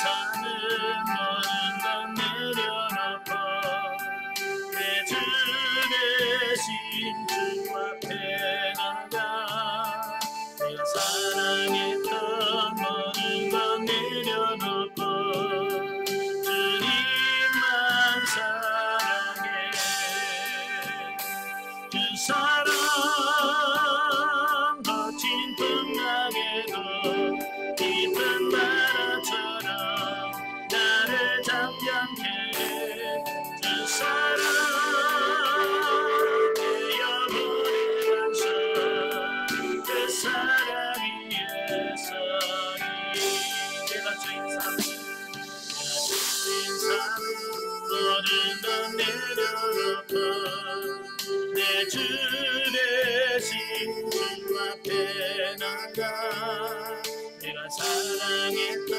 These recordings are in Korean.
산은 모든 것 내려놓고 내 주 대신 주 앞에 나가 내가 사랑했던 모든 것 내려놓고 주님만 사랑해. 주 사랑 거친 풍랑에도 깊은 바다처럼 나를 잡지 않게 주 사랑 되어버린 반석 그 사랑 위에서리 내가 주인 삶 모든 것 내려놓고 내 주 대신 주 앞에 나가 내가 사랑했던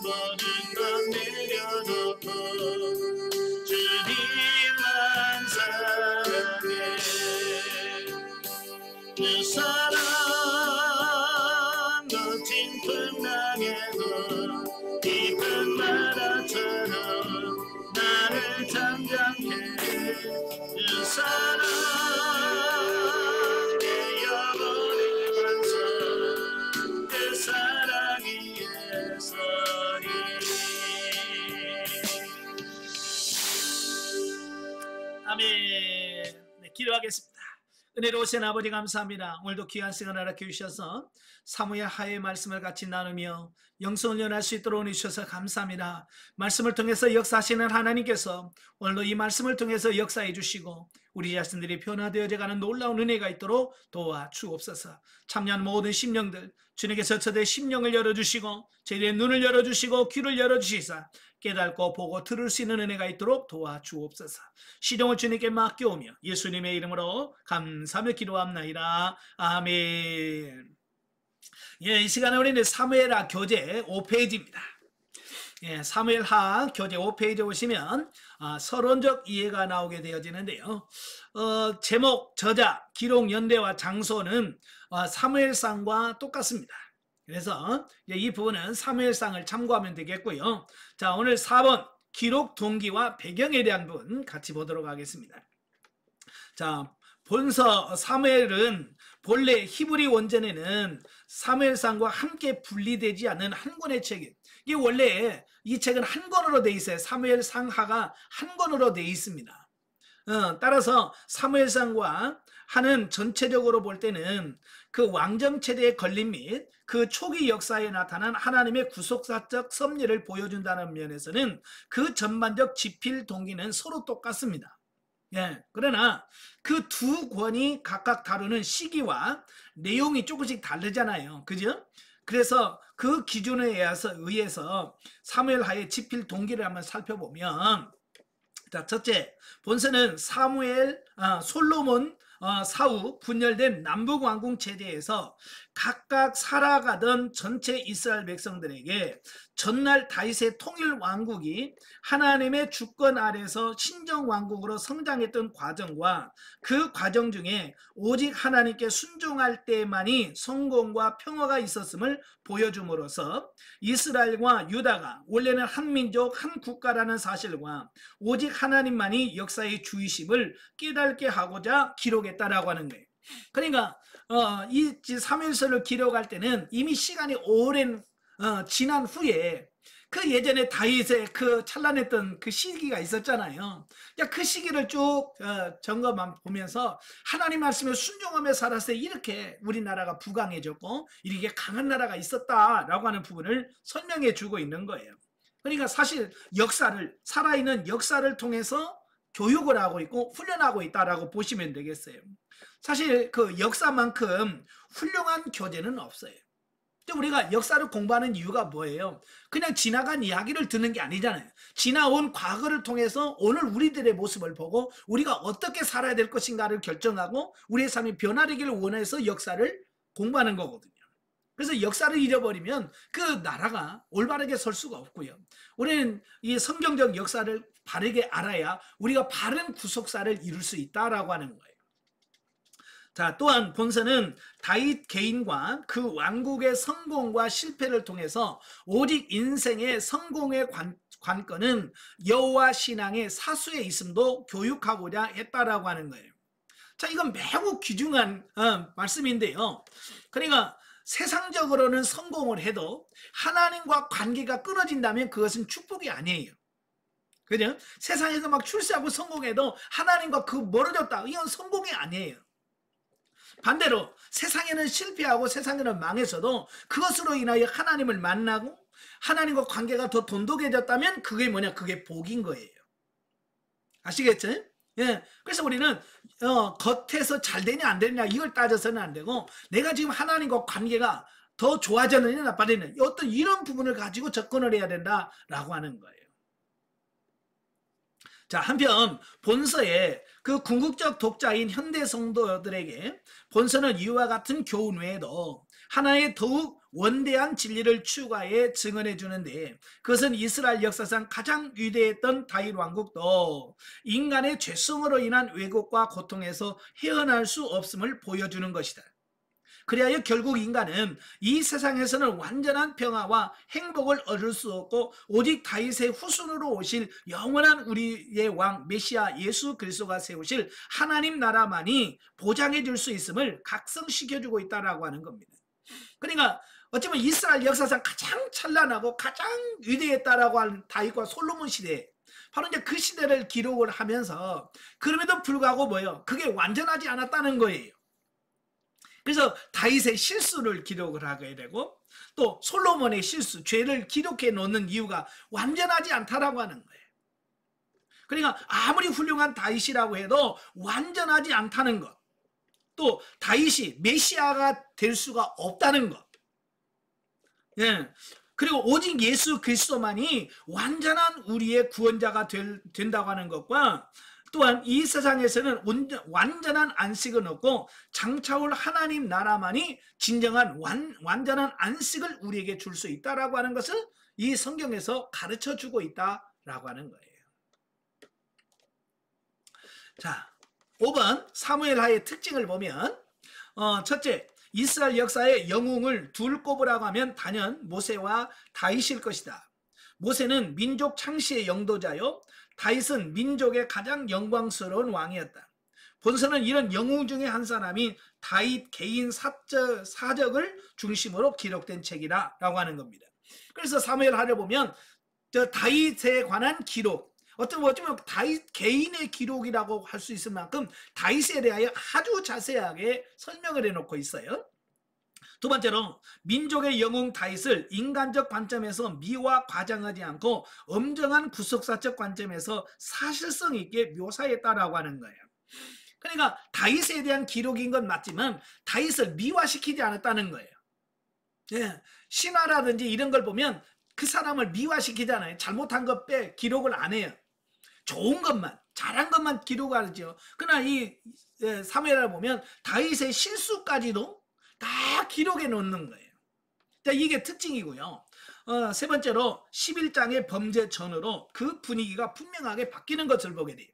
모든 것 내려놓고 주님만 사랑해. 그 사랑 거친 풍랑에도 깊은 바다처럼 나를 잠잠해. 그 사랑 되어버린 반석 그 사랑 위에 서리. 아멘. 네, 기도하겠습니다. 은혜로우신 아버지 감사합니다. 오늘도 귀한 시간 허락해 주셔서 사무엘 하의 말씀을 같이 나누며 영성을 연할 수 있도록 은혜 주셔서 감사합니다. 말씀을 통해서 역사하시는 하나님께서 오늘도 이 말씀을 통해서 역사해 주시고 우리 자신들이 변화되어져가는 놀라운 은혜가 있도록 도와주옵소서. 참여한 모든 심령들 주님께서 저들의 심령을 열어주시고 저희의 눈을 열어주시고 귀를 열어주시사 깨닫고 보고 들을 수 있는 은혜가 있도록 도와주옵소서. 시종을 주님께 맡겨오며 예수님의 이름으로 감사하며 기도합나이다. 아멘. 예, 이 시간에 우리는 사무엘하 교재 5페이지입니다. 예, 사무엘하 교재 5페이지에 보시면 서론적 이해가 나오게 되어지는데요. 제목, 저자, 기록 연대와 장소는 사무엘상과 똑같습니다. 그래서 이 부분은 사무엘상을 참고하면 되겠고요. 자, 오늘 4번 기록 동기와 배경에 대한 부분 같이 보도록 하겠습니다. 자, 본서 사무엘은 본래 히브리 원전에는 사무엘상과 함께 분리되지 않는 한 권의 책이에요. 이게 원래 이 책은 한 권으로 돼 있어요. 사무엘상하가 한 권으로 돼 있습니다. 따라서 사무엘상과 하는 전체적으로 볼 때는 그 왕정체제의 건립 및 그 초기 역사에 나타난 하나님의 구속사적 섭리를 보여준다는 면에서는 그 전반적 지필 동기는 서로 똑같습니다. 예, 그러나 그 두 권이 각각 다루는 시기와 내용이 조금씩 다르잖아요. 그죠? 그래서 그 기준에 의해서 사무엘하의 지필 동기를 한번 살펴보면, 자, 첫째, 본서는 사무엘, 솔로몬 사후 분열된 남북왕국 체제에서 각각 살아가던 전체 이스라엘 백성들에게 전날 다윗의 통일왕국이 하나님의 주권 아래서 신정왕국으로 성장했던 과정과 그 과정 중에 오직 하나님께 순종할 때만이 성공과 평화가 있었음을 보여줌으로써 이스라엘과 유다가 원래는 한 민족 한 국가라는 사실과 오직 하나님만이 역사의 주이심을 깨닫게 하고자 기록했다라고 하는 거예요. 그러니까 이 사무엘서를 기록할 때는 이미 시간이 오랜 지난 후에 그 예전에 다윗의 그 찬란했던 그 시기가 있었잖아요. 그 시기를 쭉 점검만 보면서 하나님 말씀에 순종하며 살았을 때 이렇게 우리나라가 부강해졌고 이렇게 강한 나라가 있었다라고 하는 부분을 설명해 주고 있는 거예요. 그러니까 사실 역사를, 살아있는 역사를 통해서 교육을 하고 있고 훈련하고 있다라고 보시면 되겠어요. 사실 그 역사만큼 훌륭한 교재는 없어요. 우리가 역사를 공부하는 이유가 뭐예요? 그냥 지나간 이야기를 듣는 게 아니잖아요. 지나온 과거를 통해서 오늘 우리들의 모습을 보고 우리가 어떻게 살아야 될 것인가를 결정하고 우리의 삶이 변화되기를 원해서 역사를 공부하는 거거든요. 그래서 역사를 잃어버리면 그 나라가 올바르게 설 수가 없고요. 우리는 이 성경적 역사를 바르게 알아야 우리가 바른 구속사를 이룰 수 있다라고 하는 거예요. 자, 또한 본서는 다윗 개인과 그 왕국의 성공과 실패를 통해서 오직 인생의 성공의 관건은 여호와 신앙의 사수에 있음도 교육하고자 했다라고 하는 거예요. 자, 이건 매우 귀중한 말씀인데요. 그러니까 세상적으로는 성공을 해도 하나님과 관계가 끊어진다면 그것은 축복이 아니에요. 그죠? 세상에서 막 출세하고 성공해도 하나님과 그 멀어졌다. 이건 성공이 아니에요. 반대로 세상에는 실패하고 세상에는 망해서도 그것으로 인하여 하나님을 만나고 하나님과 관계가 더 돈독해졌다면 그게 뭐냐? 그게 복인 거예요. 아시겠죠? 예. 그래서 우리는 겉에서 잘 되냐 안 되냐 이걸 따져서는 안 되고 내가 지금 하나님과 관계가 더 좋아졌느냐 나빠졌느냐 어떤 이런 부분을 가지고 접근을 해야 된다라고 하는 거예요. 자, 한편 본서의 그 궁극적 독자인 현대 성도들에게 본서는 이와 같은 교훈 외에도 하나의 더욱 원대한 진리를 추가해 증언해 주는데 그것은 이스라엘 역사상 가장 위대했던 다윗 왕국도 인간의 죄성으로 인한 왜곡과 고통에서 헤어날 수 없음을 보여주는 것이다. 그리하여 결국 인간은 이 세상에서는 완전한 평화와 행복을 얻을 수 없고 오직 다윗의 후손으로 오실 영원한 우리의 왕 메시아 예수 그리스도가 세우실 하나님 나라만이 보장해 줄 수 있음을 각성시켜주고 있다라고 하는 겁니다. 그러니까 어쩌면 이스라엘 역사상 가장 찬란하고 가장 위대했다라고 하는 다윗과 솔로몬 시대 바로 이제 그 시대를 기록을 하면서 그럼에도 불구하고 뭐예요? 그게 완전하지 않았다는 거예요. 그래서 다윗의 실수를 기록을 하게 되고 또 솔로몬의 실수, 죄를 기록해 놓는 이유가 완전하지 않다라고 하는 거예요. 그러니까 아무리 훌륭한 다윗이라고 해도 완전하지 않다는 것. 또 다윗이 메시아가 될 수가 없다는 것. 예. 그리고 오직 예수 그리스도만이 완전한 우리의 구원자가 된다고 하는 것과 또한 이 세상에서는 완전한 안식은 없고 장차올 하나님 나라만이 진정한 완전한 안식을 우리에게 줄 수 있다라고 하는 것을 이 성경에서 가르쳐 주고 있다라고 하는 거예요. 자, 5번 사무엘하의 특징을 보면 첫째, 이스라엘 역사의 영웅을 둘 꼽으라고 하면 단연 모세와 다윗일 것이다. 모세는 민족 창시의 영도자요 다윗은 민족의 가장 영광스러운 왕이었다. 본서는 이런 영웅 중에 한 사람이 다윗 개인 사적을 중심으로 기록된 책이라고 하는 겁니다. 그래서 사무엘하를 보면 다윗에 관한 기록, 어쩌면 다윗 개인의 기록이라고 할 수 있을 만큼 다윗에 대하여 아주 자세하게 설명을 해놓고 있어요. 두 번째로 민족의 영웅 다윗을 인간적 관점에서 미화 과장하지 않고 엄정한 구속사적 관점에서 사실성 있게 묘사했다라고 하는 거예요. 그러니까 다윗에 대한 기록인 건 맞지만 다윗을 미화시키지 않았다는 거예요. 예, 신화라든지 이런 걸 보면 그 사람을 미화시키잖아요. 잘못한 것 빼 기록을 안 해요. 좋은 것만, 잘한 것만 기록하죠. 그러나 이 사무엘을 보면 다윗의 실수까지도 다 기록해 놓는 거예요. 자, 이게 특징이고요. 세 번째로 11장의 범죄 전으로 그 분위기가 분명하게 바뀌는 것을 보게 돼요.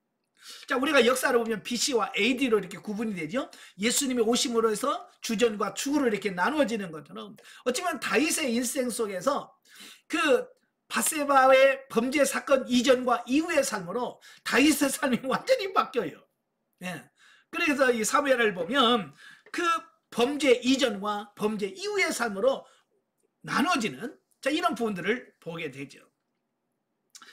자, 우리가 역사를 보면 BC와 AD로 이렇게 구분이 되죠. 예수님이 오심으로 해서 주전과 추후로 이렇게 나누어지는 것처럼 어쩌면 다윗의 일생 속에서 그 바세바의 범죄 사건 이전과 이후의 삶으로 다윗의 삶이 완전히 바뀌어요. 예. 그래서 이 사무엘을 보면 그 범죄 이전과 범죄 이후의 삶으로 나눠지는 이런 부분들을 보게 되죠.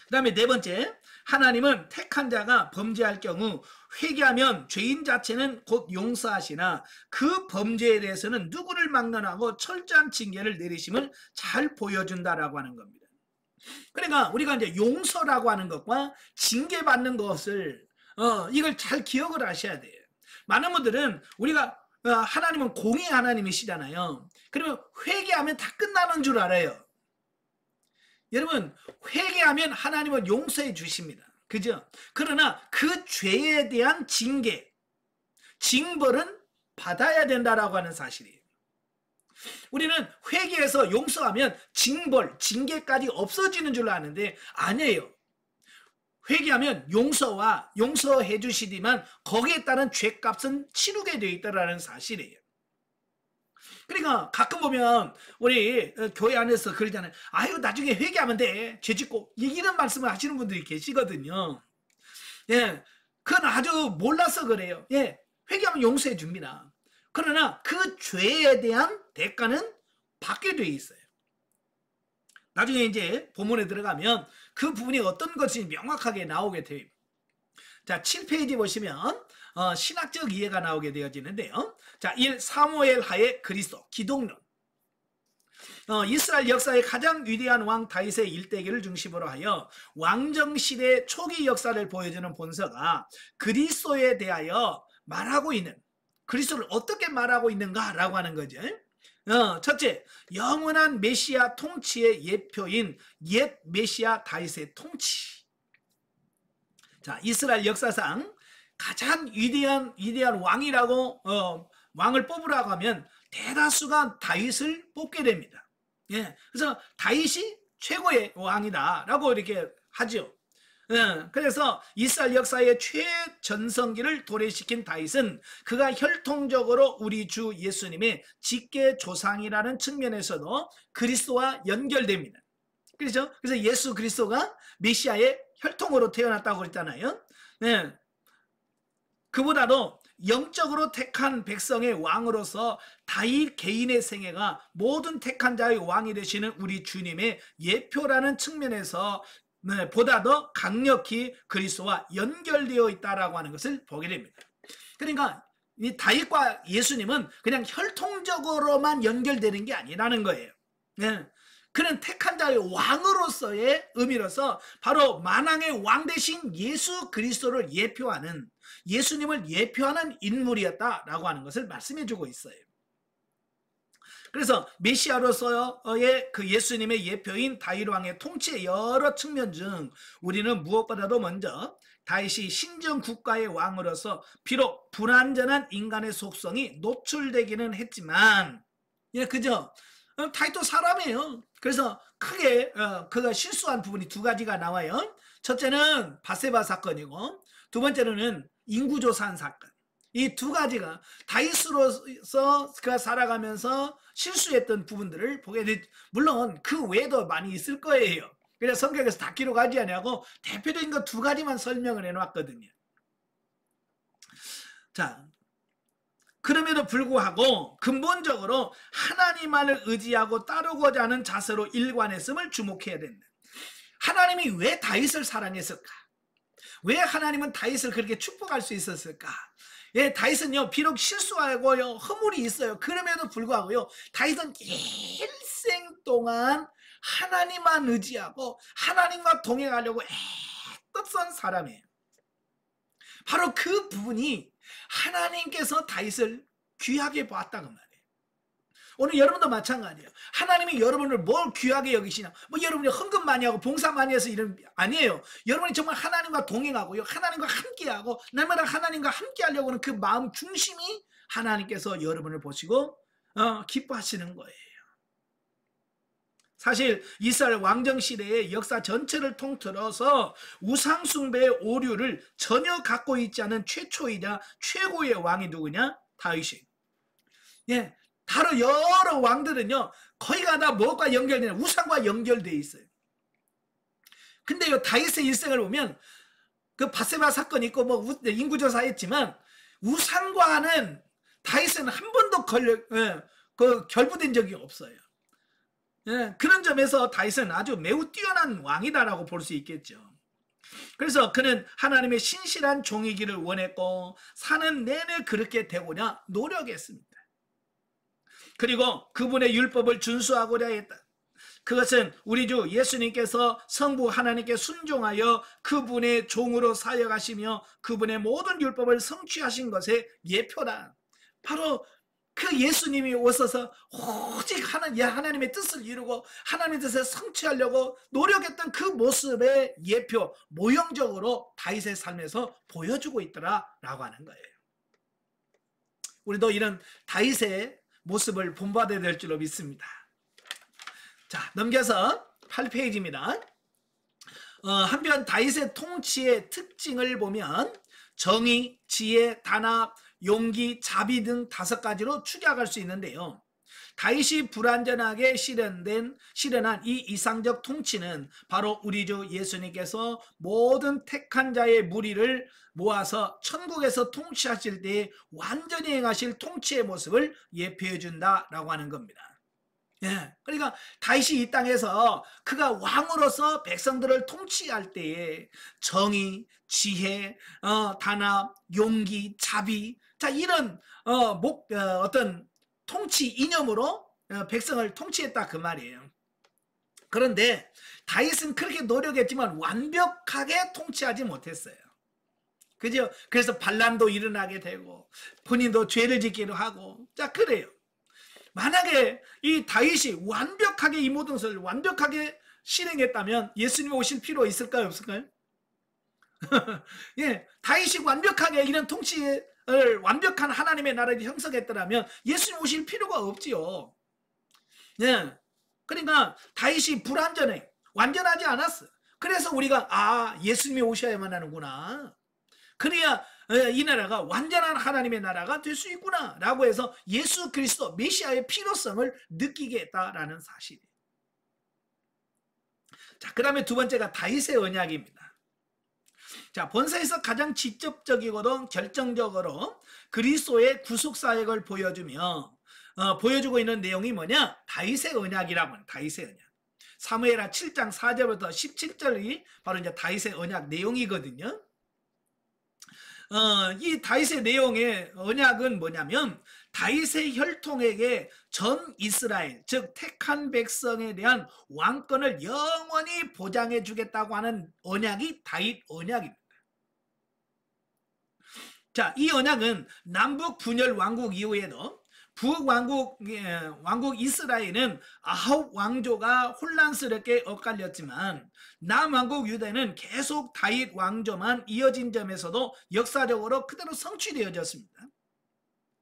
그 다음에 네 번째, 하나님은 택한 자가 범죄할 경우 회개하면 죄인 자체는 곧 용서하시나 그 범죄에 대해서는 누구를 막론하고 철저한 징계를 내리심을 잘 보여준다라고 하는 겁니다. 그러니까 우리가 이제 용서라고 하는 것과 징계받는 것을 이걸 잘 기억을 하셔야 돼요. 많은 분들은 우리가 하나님은 공의 하나님이시잖아요. 그러면 회개하면 다 끝나는 줄 알아요. 여러분, 회개하면 하나님은 용서해 주십니다. 그죠? 그러나 그 죄에 대한 징벌은 받아야 된다라고 하는 사실이에요. 우리는 회개해서 용서하면 징계까지 없어지는 줄 아는데 아니에요. 회개하면 용서해 주시지만 거기에 따른 죄값은 치르게 되어 있다라는 사실이에요. 그러니까 가끔 보면 우리 교회 안에서 그러잖아요. 아유, 나중에 회개하면 돼. 죄 짓고. 이런 말씀을 하시는 분들이 계시거든요. 예. 그건 아주 몰라서 그래요. 예. 회개하면 용서해 줍니다. 그러나 그 죄에 대한 대가는 받게 돼 있어요. 나중에 이제 본문에 들어가면 그 부분이 어떤 것이 명확하게 나오게 돼요. 자, 7페이지 보시면 신학적 이해가 나오게 되어지는데요. 자, 1. 사무엘 하에 그리스도 기독론. 이스라엘 역사의 가장 위대한 왕 다윗의 일대기를 중심으로 하여 왕정시대 초기 역사를 보여주는 본서가 그리스도에 대하여 말하고 있는, 그리스도를 어떻게 말하고 있는가라고 하는 거죠. 첫째, 영원한 메시아 통치의 예표인 옛 메시아 다윗의 통치. 자, 이스라엘 역사상 가장 위대한 왕이라고 왕을 뽑으라고 하면 대다수가 다윗을 뽑게 됩니다. 예, 그래서 다윗이 최고의 왕이다라고 이렇게 하죠. 그래서 이스라엘 역사의 최전성기를 도래시킨 다윗은 그가 혈통적으로 우리 주 예수님의 직계 조상이라는 측면에서도 그리스도와 연결됩니다. 그렇죠? 그래서 예수 그리스도가 메시아의 혈통으로 태어났다고 그랬잖아요. 네. 그보다도 영적으로 택한 백성의 왕으로서 다윗 개인의 생애가 모든 택한 자의 왕이 되시는 우리 주님의 예표라는 측면에서 보다 더 강력히 그리스도와 연결되어 있다라고 하는 것을 보게 됩니다. 그러니까 이 다윗과 예수님은 그냥 혈통적으로만 연결되는 게 아니라는 거예요. 네. 그는 택한 자의 왕으로서의 의미로서 바로 만왕의 왕 대신 예수 그리스도를 예표하는, 예수님을 예표하는 인물이었다라고 하는 것을 말씀해 주고 있어요. 그래서 메시아로서의 그 예수님의 예표인 다윗 왕의 통치의 여러 측면 중 우리는 무엇보다도 먼저 다윗이 신정 국가의 왕으로서 비록 불완전한 인간의 속성이 노출되기는 했지만, 예, 그죠? 다윗도 사람이에요. 그래서 크게 그가 실수한 부분이 두 가지가 나와요. 첫째는 바세바 사건이고, 두 번째로는 인구조사한 사건. 이 두 가지가 다윗으로서 그가 살아가면서 실수했던 부분들을 보게 되, 물론 그 외에도 많이 있을 거예요. 그래서 성경에서 다 기록하지 않냐고 대표적인 것 두 가지만 설명을 해놨거든요. 자, 그럼에도 불구하고 근본적으로 하나님만을 의지하고 따르고자 하는 자세로 일관했음을 주목해야 된다. 하나님이 왜 다윗을 사랑했을까? 왜 하나님은 다윗을 그렇게 축복할 수 있었을까? 예, 다윗은요, 비록 실수하고요, 허물이 있어요. 그럼에도 불구하고요, 다윗은 일생 동안 하나님만 의지하고 하나님과 동행하려고 애썼던 사람이에요. 바로 그 부분이 하나님께서 다윗을 귀하게 보았다고 말이에요. 오늘 여러분도 마찬가지예요. 하나님이 여러분을 뭘 귀하게 여기시냐? 뭐 여러분이 헌금 많이 하고 봉사 많이 해서 이런 아니에요. 여러분이 정말 하나님과 동행하고요, 하나님과 함께하고 날마다 하나님과 함께하려고 하는 그 마음 중심이 하나님께서 여러분을 보시고 기뻐하시는 거예요. 사실 이스라엘 왕정 시대의 역사 전체를 통틀어서 우상 숭배의 오류를 전혀 갖고 있지 않은 최초이자 최고의 왕이 누구냐? 다윗이. 예, 다른 여러 왕들은요, 거의가 다 뭐가 연결되냐? 우상과 연결되어 있어요. 근데요, 다윗의 일생을 보면 그 바세바 사건이 있고 뭐 인구조사했지만 우상과는 다윗은 한 번도 결부된 적이 없어요. 예, 그런 점에서 다윗은 아주 매우 뛰어난 왕이다라고 볼 수 있겠죠. 그래서 그는 하나님의 신실한 종이기를 원했고 사는 내내 그렇게 되고자 노력했습니다. 그리고 그분의 율법을 준수하고자 했다. 그것은 우리 주 예수님께서 성부 하나님께 순종하여 그분의 종으로 사역하시며 그분의 모든 율법을 성취하신 것의 예표다. 바로 그 예수님이 오셔서 오직 하나님의 뜻을 이루고 하나님의 뜻을 성취하려고 노력했던 그 모습의 예표, 모형적으로 다윗의 삶에서 보여주고 있더라라고 하는 거예요. 우리도 이런 다윗의 모습을 본받아야 될 줄로 믿습니다. 자, 넘겨서 8페이지입니다. 한편 다윗의 통치의 특징을 보면 정의, 지혜, 단합, 용기, 자비 등 5가지로 축약할 수 있는데요. 다윗이 불완전하게 실현한 이 이상적 통치는 바로 우리 주 예수님께서 모든 택한 자의 무리를 모아서 천국에서 통치하실 때에 완전히 행하실 통치의 모습을 예표해 준다라고 하는 겁니다. 예, 그러니까 다윗이 이 땅에서 그가 왕으로서 백성들을 통치할 때에 정의, 지혜, 단합, 용기, 자비, 자 이런 어떤 통치 이념으로 백성을 통치했다 그 말이에요. 그런데 다윗은 그렇게 노력했지만 완벽하게 통치하지 못했어요. 그죠? 그래서 반란도 일어나게 되고 본인도 죄를 짓기도 하고 자 그래요. 만약에 이 다윗이 완벽하게 이 모든 것을 완벽하게 실행했다면 예수님이 오실 필요 있을까요? 없을까요? 예, 다윗이 완벽하게 이런 통치를 완벽한 하나님의 나라를 형성했더라면 예수님 오실 필요가 없지요. 예, 그러니까 다윗이 불완전해. 완전하지 않았어. 그래서 우리가 예수님이 오셔야만 하는구나. 그래야 이 나라가 완전한 하나님의 나라가 될 수 있구나 라고 해서 예수 그리스도 메시아의 필요성을 느끼게 했다라는 사실이에요. 자, 그 다음에 두 번째가 다윗의 언약입니다. 자, 본서에서 가장 직접적이고도 결정적으로 그리스도의 구속사역을 보여주고 있는 내용이 뭐냐? 다윗의 언약이라고 하는 다윗의 언약. 사무엘하 7장 4절부터 17절이 바로 이제 다윗의 언약 내용이거든요. 이 다윗의 내용의 언약은 뭐냐면 다윗의 혈통에게 전 이스라엘 즉 택한 백성에 대한 왕권을 영원히 보장해 주겠다고 하는 언약이 다윗 언약입니다. 자, 이 언약은 남북 분열 왕국 이후에도 북왕국 이스라엘은 아홉 왕조가 혼란스럽게 엇갈렸지만 남왕국 유다는 계속 다윗 왕조만 이어진 점에서도 역사적으로 그대로 성취되어졌습니다.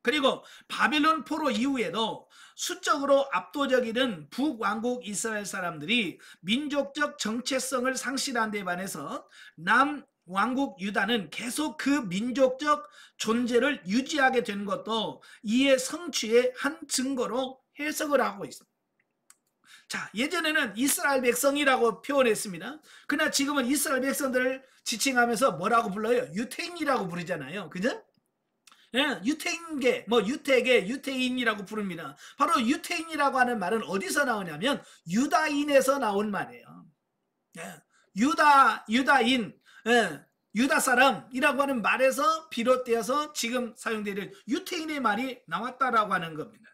그리고 바빌론 포로 이후에도 수적으로 압도적인 북왕국 이스라엘 사람들이 민족적 정체성을 상실한 데 반해서 남왕국 유다는 계속 그 민족적 존재를 유지하게 된 것도 이의 성취의 한 증거로 해석을 하고 있습니다. 자, 예전에는 이스라엘 백성이라고 표현했습니다. 그러나 지금은 이스라엘 백성들을 지칭하면서 뭐라고 불러요? 유태인이라고 부르잖아요. 그죠? 예, 유태인계, 유태계, 유태인이라고 부릅니다. 바로 유태인이라고 하는 말은 어디서 나오냐면 유다인에서 나온 말이에요. 예, 유다인, 예, 유다 사람이라고 하는 말에서 비롯되어서 지금 사용되는 유태인의 말이 나왔다라고 하는 겁니다.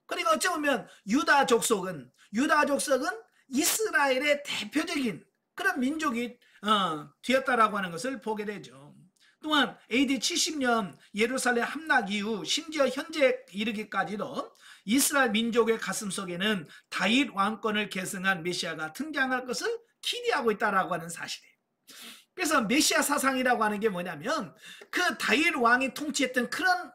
그러니까 어찌 보면 유다 족속은 이스라엘의 대표적인 그런 민족이 되었다라고 하는 것을 보게 되죠. 또한 AD 70년 예루살렘 함락 이후 심지어 현재 이르기까지도 이스라엘 민족의 가슴속에는 다윗 왕권을 계승한 메시아가 등장할 것을 기대하고 있다라고 하는 사실이에요. 그래서 메시아 사상이라고 하는 게 뭐냐면 그 다윗 왕이 통치했던 그런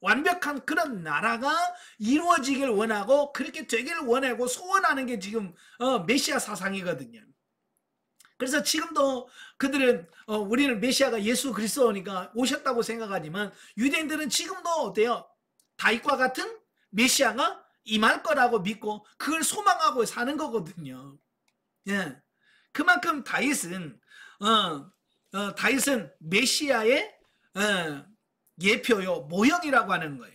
완벽한 그런 나라가 이루어지길 원하고 그렇게 되길 원하고 소원하는 게 지금 메시아 사상이거든요. 그래서 지금도 그들은 우리는 메시아가 예수 그리스도니까 오셨다고 생각하지만 유대인들은 지금도 어때요? 다윗과 같은 메시아가 임할 거라고 믿고 그걸 소망하고 사는 거거든요. 예, 그만큼 다윗은 메시아의 예표요 모형이라고 하는 거예요.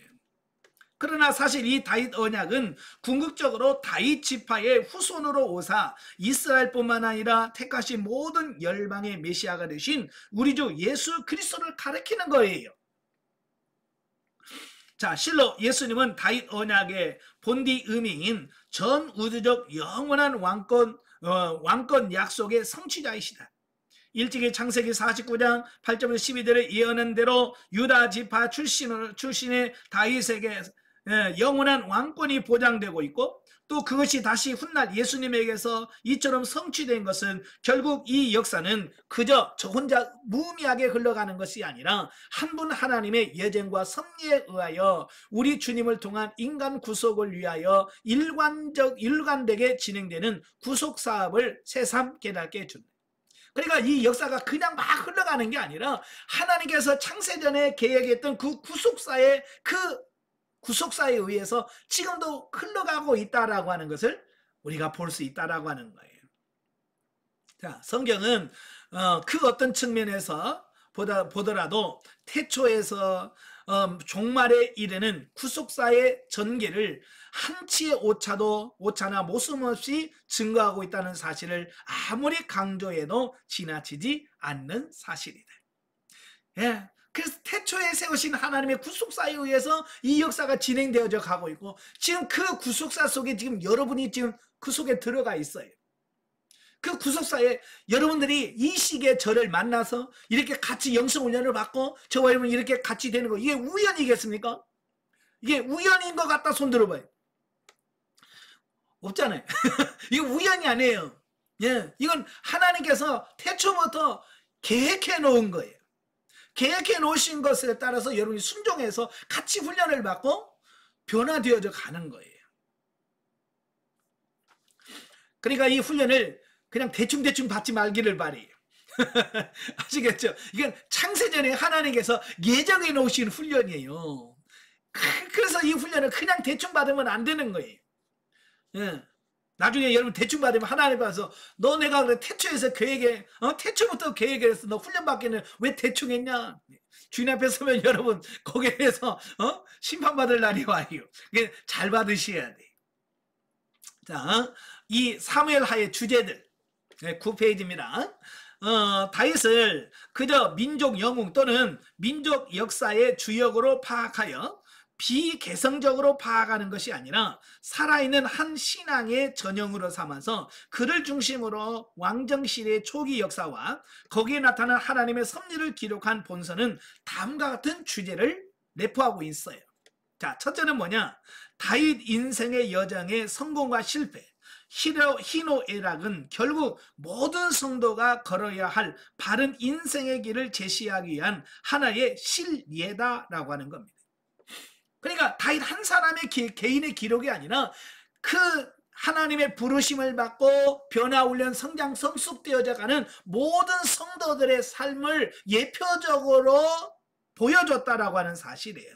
그러나 사실 이 다윗 언약은 궁극적으로 다윗 지파의 후손으로 오사 이스라엘뿐만 아니라 택하신 모든 열방의 메시아가 되신 우리 주 예수 그리스도를 가리키는 거예요. 자, 실로 예수님은 다윗 언약의 본디 의미인 전 우주적 영원한 왕권 약속의 성취자이시다. 일찍이 창세기 49장 8절부터 12절에 예언한 대로 유다 지파 출신의 다윗에게 영원한 왕권이 보장되고 있고 또 그것이 다시 훗날 예수님에게서 이처럼 성취된 것은 결국 이 역사는 그저 저 혼자 무의미하게 흘러가는 것이 아니라 한 분 하나님의 예정과 섭리에 의하여 우리 주님을 통한 인간 구속을 위하여 일관되게 진행되는 구속 사업을 새삼 깨닫게 해준다. 그러니까 이 역사가 그냥 막 흘러가는 게 아니라 하나님께서 창세전에 계획했던 그 구속사에 의해서 지금도 흘러가고 있다라고 하는 것을 우리가 볼 수 있다라고 하는 거예요. 자, 성경은 그 어떤 측면에서 보더라도 태초에서 종말에 이르는 구속사의 전개를 한치의 오차나 모순 없이 증거하고 있다는 사실을 아무리 강조해도 지나치지 않는 사실이다. 예. 그래서 태초에 세우신 하나님의 구속사에 의해서 이 역사가 진행되어져 가고 있고, 지금 그 구속사 속에 지금 여러분이 지금 그 속에 들어가 있어요. 그 구속사에 여러분들이 이 시기에 저를 만나서 이렇게 같이 영성훈련을 받고 저와 여러분 이렇게 같이 되는 거, 이게 우연이겠습니까? 이게 우연인 것 같다 손 들어봐요. 없잖아요. 이거 우연이 아니에요. 예, 이건 하나님께서 태초부터 계획해 놓은 거예요. 계획해 놓으신 것에 따라서 여러분이 순종해서 같이 훈련을 받고 변화되어져 가는 거예요. 그러니까 이 훈련을 그냥 대충 받지 말기를 바래요. 아시겠죠? 이건 창세전에 하나님께서 예정해 놓으신 훈련이에요. 그래서 이 훈련을 그냥 대충 받으면 안 되는 거예요. 예. 나중에 여러분 대충 받으면 하나님 봐서 너 내가 그래 태초에서 계획에 태초부터 계획을 했어. 너 훈련 받기는 왜 대충 했냐? 주인 앞에 서면 여러분 거기에 대해서 심판받을 날이 와요. 잘 받으셔야 돼. 자, 이 사무엘 하의 주제들 9페이지입니다. 다윗을 그저 민족 영웅 또는 민족 역사의 주역으로 파악하여 비개성적으로 파악하는 것이 아니라 살아있는 한 신앙의 전형으로 삼아서 그를 중심으로 왕정시대의 초기 역사와 거기에 나타난 하나님의 섭리를 기록한 본서는 다음과 같은 주제를 내포하고 있어요. 자, 첫째는 뭐냐? 다윗 인생의 여정의 성공과 실패, 희노애락은 결국 모든 성도가 걸어야 할 바른 인생의 길을 제시하기 위한 하나의 실예다라고 하는 겁니다. 그러니까 다윗 한 사람의 개인의 기록이 아니라 그 하나님의 부르심을 받고 변화훈련 성장 성숙되어져 가는 모든 성도들의 삶을 예표적으로 보여줬다라고 하는 사실이에요.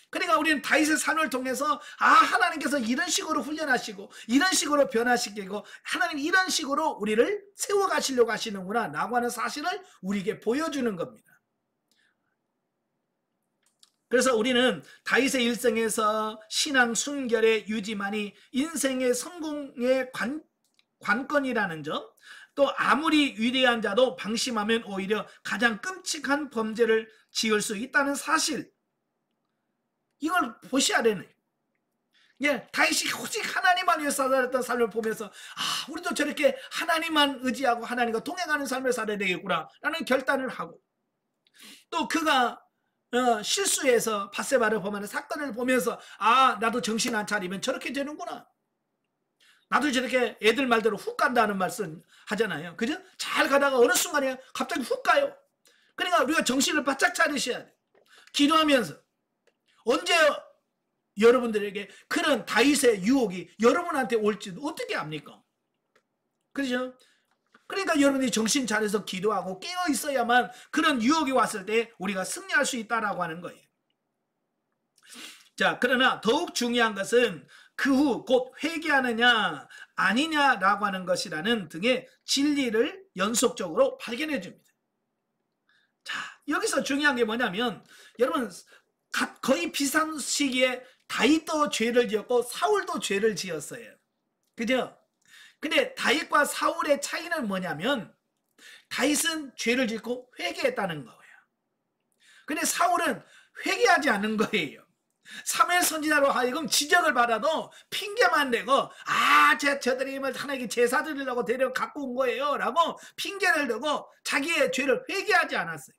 그러니까 우리는 다윗의 삶을 통해서 하나님께서 이런 식으로 훈련하시고 이런 식으로 변화시키고 하나님 이런 식으로 우리를 세워가시려고 하시는구나 라고 하는 사실을 우리에게 보여주는 겁니다. 그래서 우리는 다윗의 일생에서 신앙 순결의 유지만이 인생의 성공의 관건이라는 점, 또 아무리 위대한 자도 방심하면 오히려 가장 끔찍한 범죄를 지을 수 있다는 사실, 이걸 보셔야 되네. 예, 다윗이 오직 하나님만 위해서 살았던 삶을 보면서 우리도 저렇게 하나님만 의지하고 하나님과 동행하는 삶을 살아야 되겠구나 라는 결단을 하고, 또 그가 실수해서 밧세바를 범하는 사건을 보면서 나도 정신 안 차리면 저렇게 되는구나, 나도 저렇게 애들 말대로 훅 간다는 말씀 하잖아요. 그죠? 잘 가다가 어느 순간에 갑자기 훅 가요. 그러니까 우리가 정신을 바짝 차리셔야 돼. 기도하면서 언제 여러분들에게 그런 다윗의 유혹이 여러분한테 올지 어떻게 압니까? 그렇죠? 그러니까 여러분이 정신 차려서 기도하고 깨어 있어야만 그런 유혹이 왔을 때 우리가 승리할 수 있다라고 하는 거예요. 자, 그러나 더욱 중요한 것은 그 후 곧 회개하느냐 아니냐라고 하는 것이라는 등의 진리를 연속적으로 발견해 줍니다. 자, 여기서 중요한 게 뭐냐면 여러분 거의 비슷한 시기에 다윗도 죄를 지었고 사울도 죄를 지었어요. 그죠? 근데 다윗과 사울의 차이는 뭐냐면 다윗은 죄를 짓고 회개했다는 거예요. 근데 사울은 회개하지 않는 거예요. 사무엘 선지자로 하여금 지적을 받아도 핑계만 대고 저들이 하나님께 제사 드리려고 데려 갖고 온 거예요 라고 핑계를 대고 자기의 죄를 회개하지 않았어요.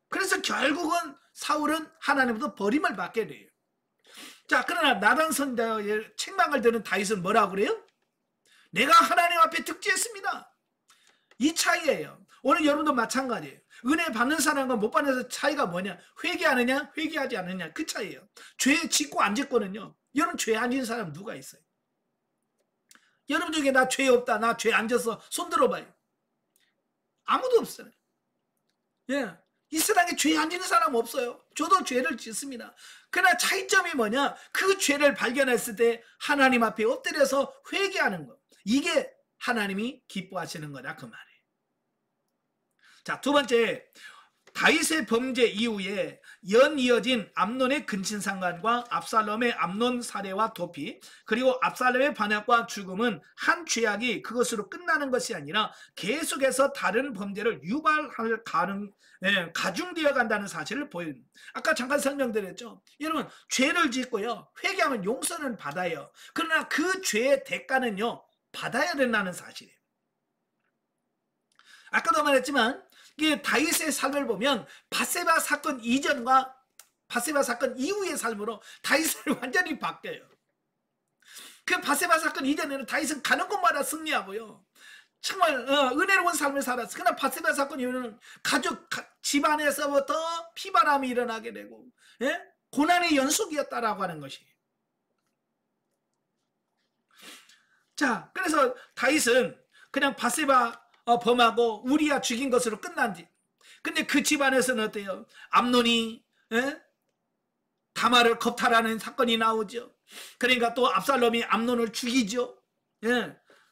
그래서 결국은 사울은 하나님부터 버림을 받게 돼요. 자, 그러나 나단 선지자의 책망을 듣는 다윗은 뭐라고 그래요? 내가 하나님 앞에 득지했습니다. 이 차이예요. 오늘 여러분도 마찬가지예요. 은혜 받는 사람과 못 받는 사람 차이가 뭐냐? 회개하느냐 회개하지 않느냐, 그 차이예요. 죄 짓고 안 짓고는요, 여러분 죄 안 지은 사람 누가 있어요? 여러분 중에 나 죄 없다, 나 죄 안 졌어, 손 들어봐요. 아무도 없어요. 예. 이 세상에 죄 안 지는 사람 없어요. 저도 죄를 짓습니다. 그러나 차이점이 뭐냐? 그 죄를 발견했을 때 하나님 앞에 엎드려서 회개하는 것. 이게 하나님이 기뻐하시는 거다, 그 말이에요. 자, 두 번째, 다윗의 범죄 이후에 연이어진 암논의 근친상간과 압살롬의 암논 살해와 도피, 그리고 압살롬의 반역과 죽음은 한 죄악이 그것으로 끝나는 것이 아니라 계속해서 다른 범죄를 유발할 가중되어 간다는 사실을 보여줍니다. 아까 잠깐 설명드렸죠. 여러분, 죄를 짓고요, 회개하면 용서는 받아요. 그러나 그 죄의 대가는요, 받아야 된다는 사실이에요. 아까도 말했지만 이게 다윗의 삶을 보면 밧세바 사건 이전과 밧세바 사건 이후의 삶으로 다윗을 완전히 바뀌어요. 그 밧세바 사건 이전에는 다윗은 가는 곳마다 승리하고요, 정말 은혜로운 삶을 살았어. 그러나 밧세바 사건 이후에는 가족 집안에서부터 피바람이 일어나게 되고, 예? 고난의 연속이었다라고 하는 것이. 자, 그래서 다윗은 그냥 밧세바 범하고 우리야 죽인 것으로 끝난 뒤, 근데 그 집안에서는 어때요? 암논이 다말을 겁탈하는 사건이 나오죠. 그러니까 또 압살롬이 암논을 죽이죠.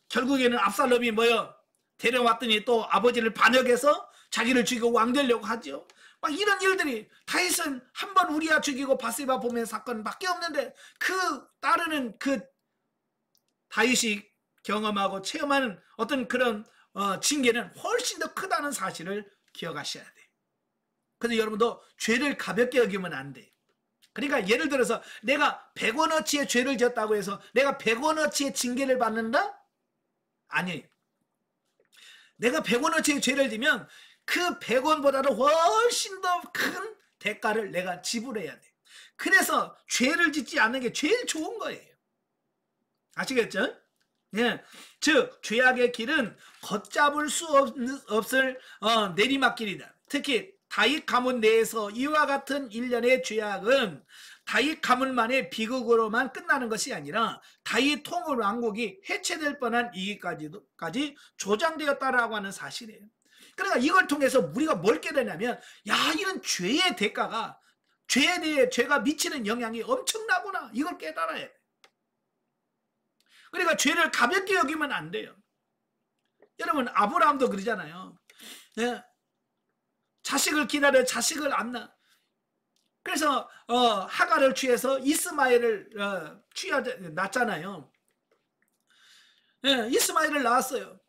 결국에는 압살롬이 뭐요? 데려왔더니 또 아버지를 반역해서 자기를 죽이고 왕되려고 하죠. 막 이런 일들이, 다윗은 한 번 우리야 죽이고 밧세바 범의 사건밖에 없는데 그 따르는 그 다윗이 경험하고 체험하는 어떤 그런 징계는 훨씬 더 크다는 사실을 기억하셔야 돼요. 그래서 여러분도 죄를 가볍게 여기면 안 돼요. 그러니까 예를 들어서 내가 100원어치의 죄를 졌다고 해서 내가 100원어치의 징계를 받는다? 아니에요. 내가 100원어치의 죄를 지면 그 100원보다도 훨씬 더 큰 대가를 내가 지불해야 돼요. 그래서 죄를 짓지 않는 게 제일 좋은 거예요. 아시겠죠? 예, 즉 죄악의 길은 걷잡을 수 없을 내리막길이다. 특히 다윗 가문 내에서 이와 같은 일련의 죄악은 다윗 가문만의 비극으로만 끝나는 것이 아니라 다윗 통일 왕국이 해체될 뻔한 이기까지 조장되었다라고 하는 사실이에요. 그러니까 이걸 통해서 우리가 뭘 깨달냐면, 야, 이런 죄의 대가가, 죄에 대해 죄가 미치는 영향이 엄청나구나, 이걸 깨달아야 돼. 그러니까 죄를 가볍게 여기면 안 돼요. 여러분, 아브라함도 그러잖아요. 네. 자식을 기다려 자식을 안 낳아. 그래서 하갈을 취해서 이스마엘을 낳잖아요. 네, 이스마엘을 낳았어요.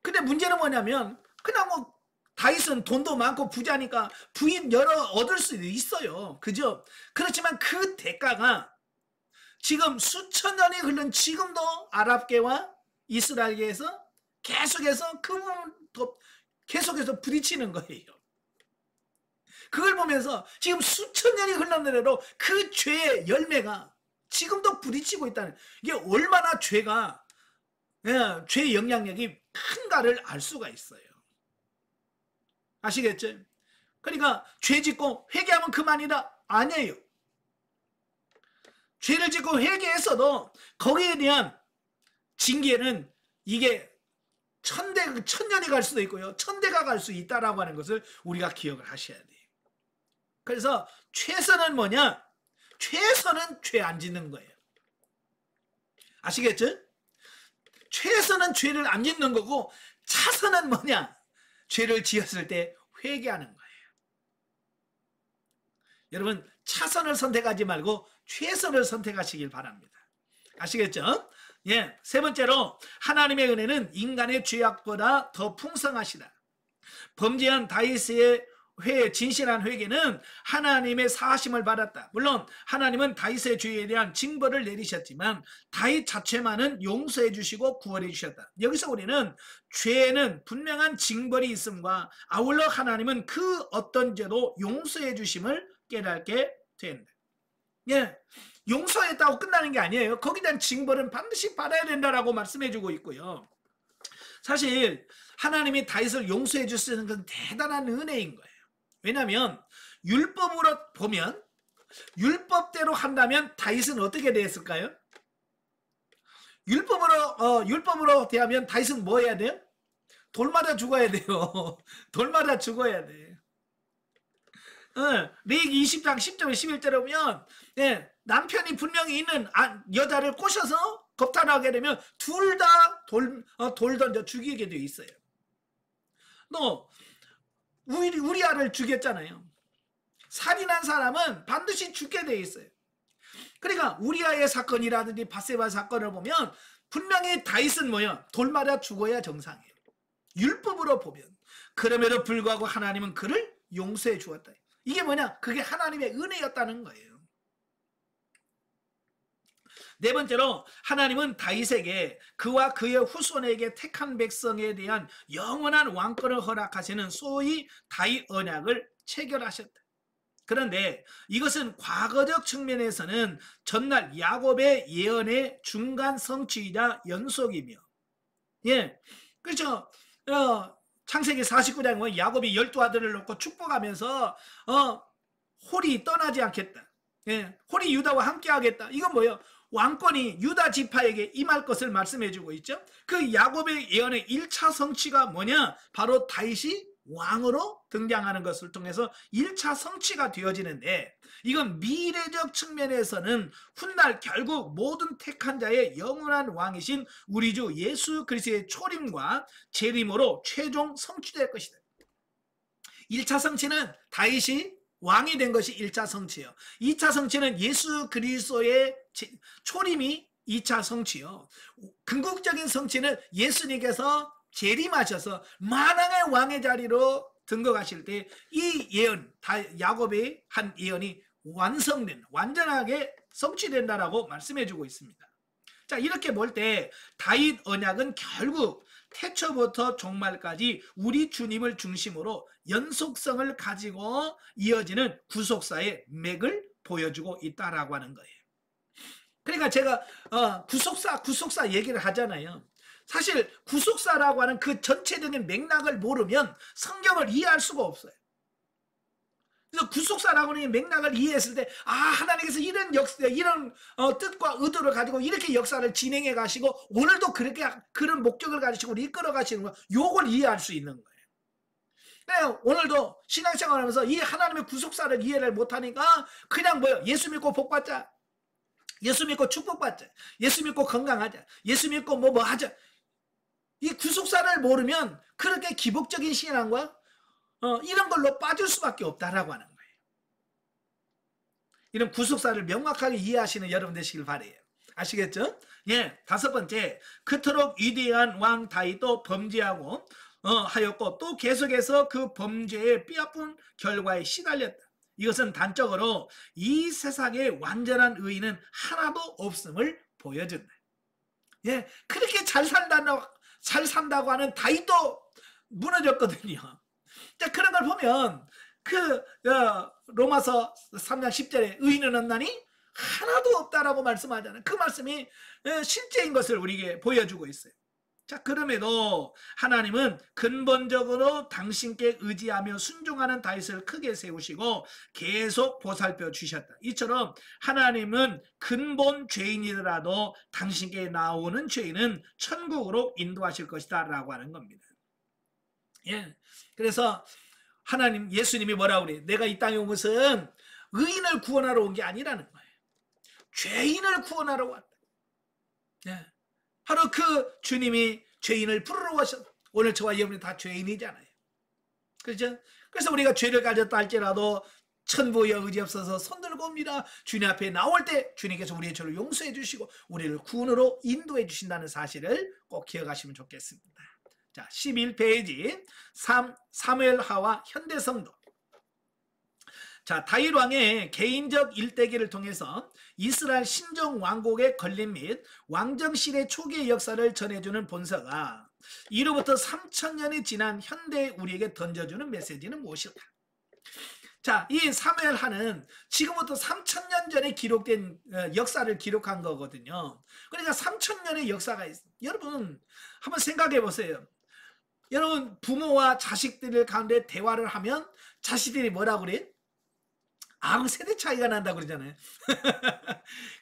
근데 문제는 뭐냐면, 그냥 뭐 다윗은 돈도 많고 부자니까 부인 여러 얻을 수도 있어요. 그죠? 그렇지만 그 대가가 지금 수천 년이 흐른 지금도 아랍계와 이스라엘계에서 계속해서 계속해서 부딪히는 거예요. 그걸 보면서 지금 수천 년이 흘렀는데도 그 죄의 열매가 지금도 부딪히고 있다는, 이게 얼마나 죄가, 죄의 영향력이 큰가를 알 수가 있어요. 아시겠죠? 그러니까 죄 짓고 회개하면 그만이다? 아니에요. 죄를 짓고 회개했어도 거기에 대한 징계는 이게 천년이 갈 수도 있고요, 천대가 갈 수 있다라고 하는 것을 우리가 기억을 하셔야 돼요. 그래서 최선은 뭐냐? 최선은 죄 안 짓는 거예요. 아시겠죠? 최선은 죄를 안 짓는 거고, 차선은 뭐냐? 죄를 지었을 때 회개하는 거예요. 여러분, 차선을 선택하지 말고 최선을 선택하시길 바랍니다. 아시겠죠? 예, 세 번째로 하나님의 은혜는 인간의 죄악보다 더 풍성하시다. 범죄한 다윗의 진실한 회개는 하나님의 사하심을 받았다. 물론 하나님은 다윗의 죄에 대한 징벌을 내리셨지만 다윗 자체만은 용서해 주시고 구원해 주셨다. 여기서 우리는 죄에는 분명한 징벌이 있음과 아울러 하나님은 그 어떤 죄도 용서해 주심을 깨닫게 된다. 예, 용서했다고 끝나는 게 아니에요. 거기에 대한 징벌은 반드시 받아야 된다라고 말씀해 주고 있고요. 사실 하나님이 다윗을 용서해 주시는 건 대단한 은혜인 거예요. 왜냐하면 율법으로 보면, 율법대로 한다면 다윗은 어떻게 됐을까요? 율법으로 대하면 다윗은 뭐 해야 돼요? 돌 맞아 죽어야 돼요. 돌 맞아 죽어야 돼. 레위기 20장 10절 11절에 보면 남편이 분명히 있는 여자를 꼬셔서 겁탈하게 되면 둘 다 돌 던져 죽이게 되어 있어요. 또 우리아를 죽였잖아요. 살인한 사람은 반드시 죽게 되어 있어요. 그러니까 우리아의 사건이라든지 밧세바 사건을 보면 분명히 다윗은 뭐야? 돌 맞아 죽어야 정상이에요. 율법으로 보면. 그럼에도 불구하고 하나님은 그를 용서해 주었다. 이게 뭐냐? 그게 하나님의 은혜였다는 거예요. 네 번째로 하나님은 다윗에게 그와 그의 후손에게 택한 백성에 대한 영원한 왕권을 허락하시는 소위 다윗 언약을 체결하셨다. 그런데 이것은 과거적 측면에서는 전날 야곱의 예언의 중간 성취이자 연속이며, 그렇죠. 창세기 49장에 보면 야곱이 12아들을 놓고 축복하면서 홀이 떠나지 않겠다. 홀이 유다와 함께 하겠다. 이건 뭐예요? 왕권이 유다 지파에게 임할 것을 말씀해주고 있죠. 그 야곱의 예언의 1차 성취가 뭐냐? 바로 다윗이 왕으로 등장하는 것을 통해서 1차 성취가 되어지는데, 이건 미래적 측면에서는 훗날 결국 모든 택한 자의 영원한 왕이신 우리 주 예수 그리스도의 초림과 재림으로 최종 성취될 것이다. 1차 성취는 다윗이 왕이 된 것이 1차 성취요. 2차 성취는 예수 그리스도의 초림이 2차 성취요. 궁극적인 성취는 예수님께서 재림하셔서 만왕의 왕의 자리로 등극하실 때 이 예언, 야곱의 한 예언이 완성된, 완전하게 성취된다라고 말씀해주고 있습니다. 자, 이렇게 볼 때 다윗 언약은 결국 태초부터 종말까지 우리 주님을 중심으로 연속성을 가지고 이어지는 구속사의 맥을 보여주고 있다라고 하는 거예요. 그러니까 제가 구속사 얘기를 하잖아요. 사실 구속사라고 하는 그 전체적인 맥락을 모르면 성경을 이해할 수가 없어요. 그래서 구속사라고 하는 맥락을 이해했을 때, 하나님께서 이런 이런 뜻과 의도를 가지고 이렇게 역사를 진행해 가시고 오늘도 그렇게 그런 목적을 가지시고 이끌어 가시는 거, 요걸 이해할 수 있는 거예요. 네, 오늘도 신앙생활 하면서 이 하나님의 구속사를 이해를 못하니까 그냥 뭐요? 예수 믿고 복받자, 예수 믿고 축복받자, 예수 믿고 건강하자, 예수 믿고 뭐 하자. 이 구속사를 모르면 그렇게 기복적인 신앙과 이런 걸로 빠질 수밖에 없다라고 하는 거예요. 이런 구속사를 명확하게 이해하시는 여러분 되시길 바라요. 아시겠죠? 다섯 번째, 그토록 위대한 왕 다윗도 범죄하고 하였고 또 계속해서 그 범죄의 뼈아픈 결과에 시달렸다. 이것은 단적으로 이 세상에 완전한 의인은 하나도 없음을 보여준다. 그렇게 잘 산다고 하는 다윗도 무너졌거든요. 자, 그런 걸 보면 로마서 3장 10절에 의인은 없나니 하나도 없다라고 말씀하잖아요. 그 말씀이 실제인 것을 우리에게 보여주고 있어요. 자, 그럼에도 하나님은 근본적으로 당신께 의지하며 순종하는 다윗을 크게 세우시고 계속 보살펴 주셨다. 이처럼 하나님은 근본 죄인이더라도 당신께 나오는 죄인은 천국으로 인도하실 것이다 라고 하는 겁니다. 그래서 하나님, 예수님이 뭐라고 그래요? 내가 이 땅에 온 것은 의인을 구원하러 온 게 아니라는 거예요. 죄인을 구원하러 왔다. 바로 그 주님이 죄인을 부르러 오셨다. 오늘 저와 여러분이 다 죄인이잖아요. 그렇죠? 그래서 우리가 죄를 가졌다 할지라도 천부여 의지 없어서 손들고 옵니다. 주님 앞에 나올 때 주님께서 우리의 죄를 용서해 주시고 우리를 구원으로 인도해 주신다는 사실을 꼭 기억하시면 좋겠습니다. 자, 11페이지 사무엘하와 현대성도. 자, 다윗 왕의 개인적 일대기를 통해서 이스라엘 신정 왕국의 건립 및 왕정실의 초기의 역사를 전해주는 본서가 이로부터 3000년이 지난 현대 우리에게 던져주는 메시지는 무엇일까? 자, 이 사무엘하는 지금부터 3000년 전에 기록된 역사를 기록한 거거든요. 그러니까 3000년의 역사가 있어요. 여러분 한번 생각해 보세요. 여러분 부모와 자식들 가운데 대화를 하면 자식들이 뭐라고 그래? 세대 차이가 난다고 그러잖아요.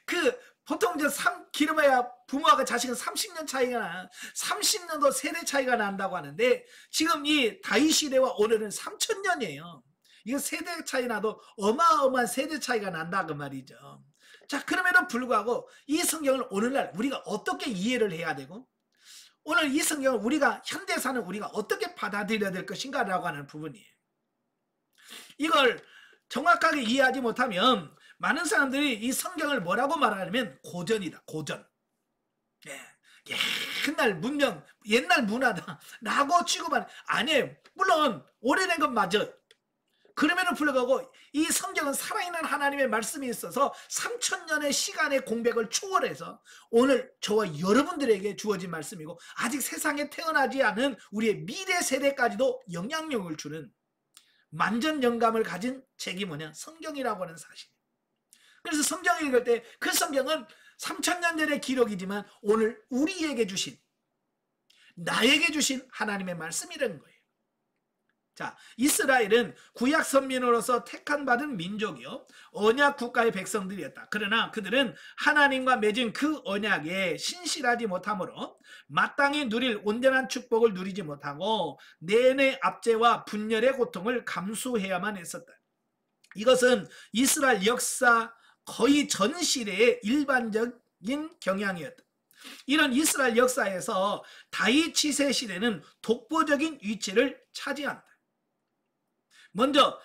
그 보통 이제 길어봐야 부모하고 자식은 30년 차이가 나, 30년도 세대 차이가 난다고 하는데, 지금 이 다윗 시대와 오늘은 3000년이에요. 이거 세대 차이 나도 어마어마한 세대 차이가 난다 그 말이죠. 자, 그럼에도 불구하고 이 성경을 오늘날 우리가 어떻게 이해를 해야 되고, 오늘 이 성경을 우리가 현대 사는 우리가 어떻게 받아들여야 될 것인가라고 하는 부분이에요. 이걸 정확하게 이해하지 못하면 많은 사람들이 이 성경을 뭐라고 말하냐면 고전이다, 고전. 옛날 문명, 옛날 문화다 라고 취급하는, 아니에요. 물론 오래된 건 맞아. 그럼에도 불구하고 이 성경은 살아있는 하나님의 말씀이 있어서 3000년의 시간의 공백을 초월해서 오늘 저와 여러분들에게 주어진 말씀이고, 아직 세상에 태어나지 않은 우리의 미래 세대까지도 영향력을 주는 만전 영감을 가진 책이 뭐냐? 성경이라고 하는 사실. 그래서 성경을 읽을 때 그 성경은 3000년 전의 기록이지만 오늘 우리에게 주신, 나에게 주신 하나님의 말씀이라는 거예요. 자, 이스라엘은 구약 선민으로서 택한 받은 민족이요, 언약 국가의 백성들이었다. 그러나 그들은 하나님과 맺은 그 언약에 신실하지 못하므로 마땅히 누릴 온전한 축복을 누리지 못하고 내내 압제와 분열의 고통을 감수해야만 했었다. 이것은 이스라엘 역사 거의 전 시대의 일반적인 경향이었다. 이런 이스라엘 역사에서 다윗 치세 시대는 독보적인 위치를 차지한다. 먼저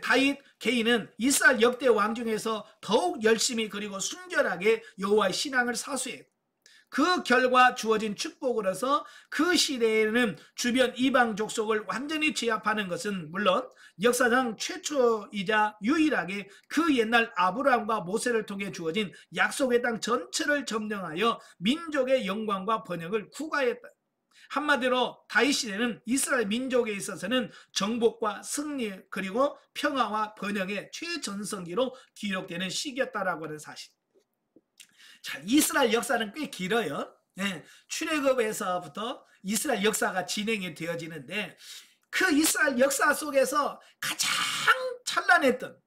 다윗 개인은 이스라엘 역대 왕 중에서 더욱 열심히 그리고 순결하게 여호와의 신앙을 사수했다. 그 결과 주어진 축복으로서 그 시대에는 주변 이방 족속을 완전히 제압하는 것은 물론 역사상 최초이자 유일하게 그 옛날 아브라함과 모세를 통해 주어진 약속의 땅 전체를 점령하여 민족의 영광과 번영을 구가했다. 한마디로 다윗 시대는 이스라엘 민족에 있어서는 정복과 승리 그리고 평화와 번영의 최전성기로 기록되는 시기였다라고 하는 사실. 자, 이스라엘 역사는 꽤 길어요. 출애굽에서부터 이스라엘 역사가 진행이 되어지는데, 그 이스라엘 역사 속에서 가장 찬란했던,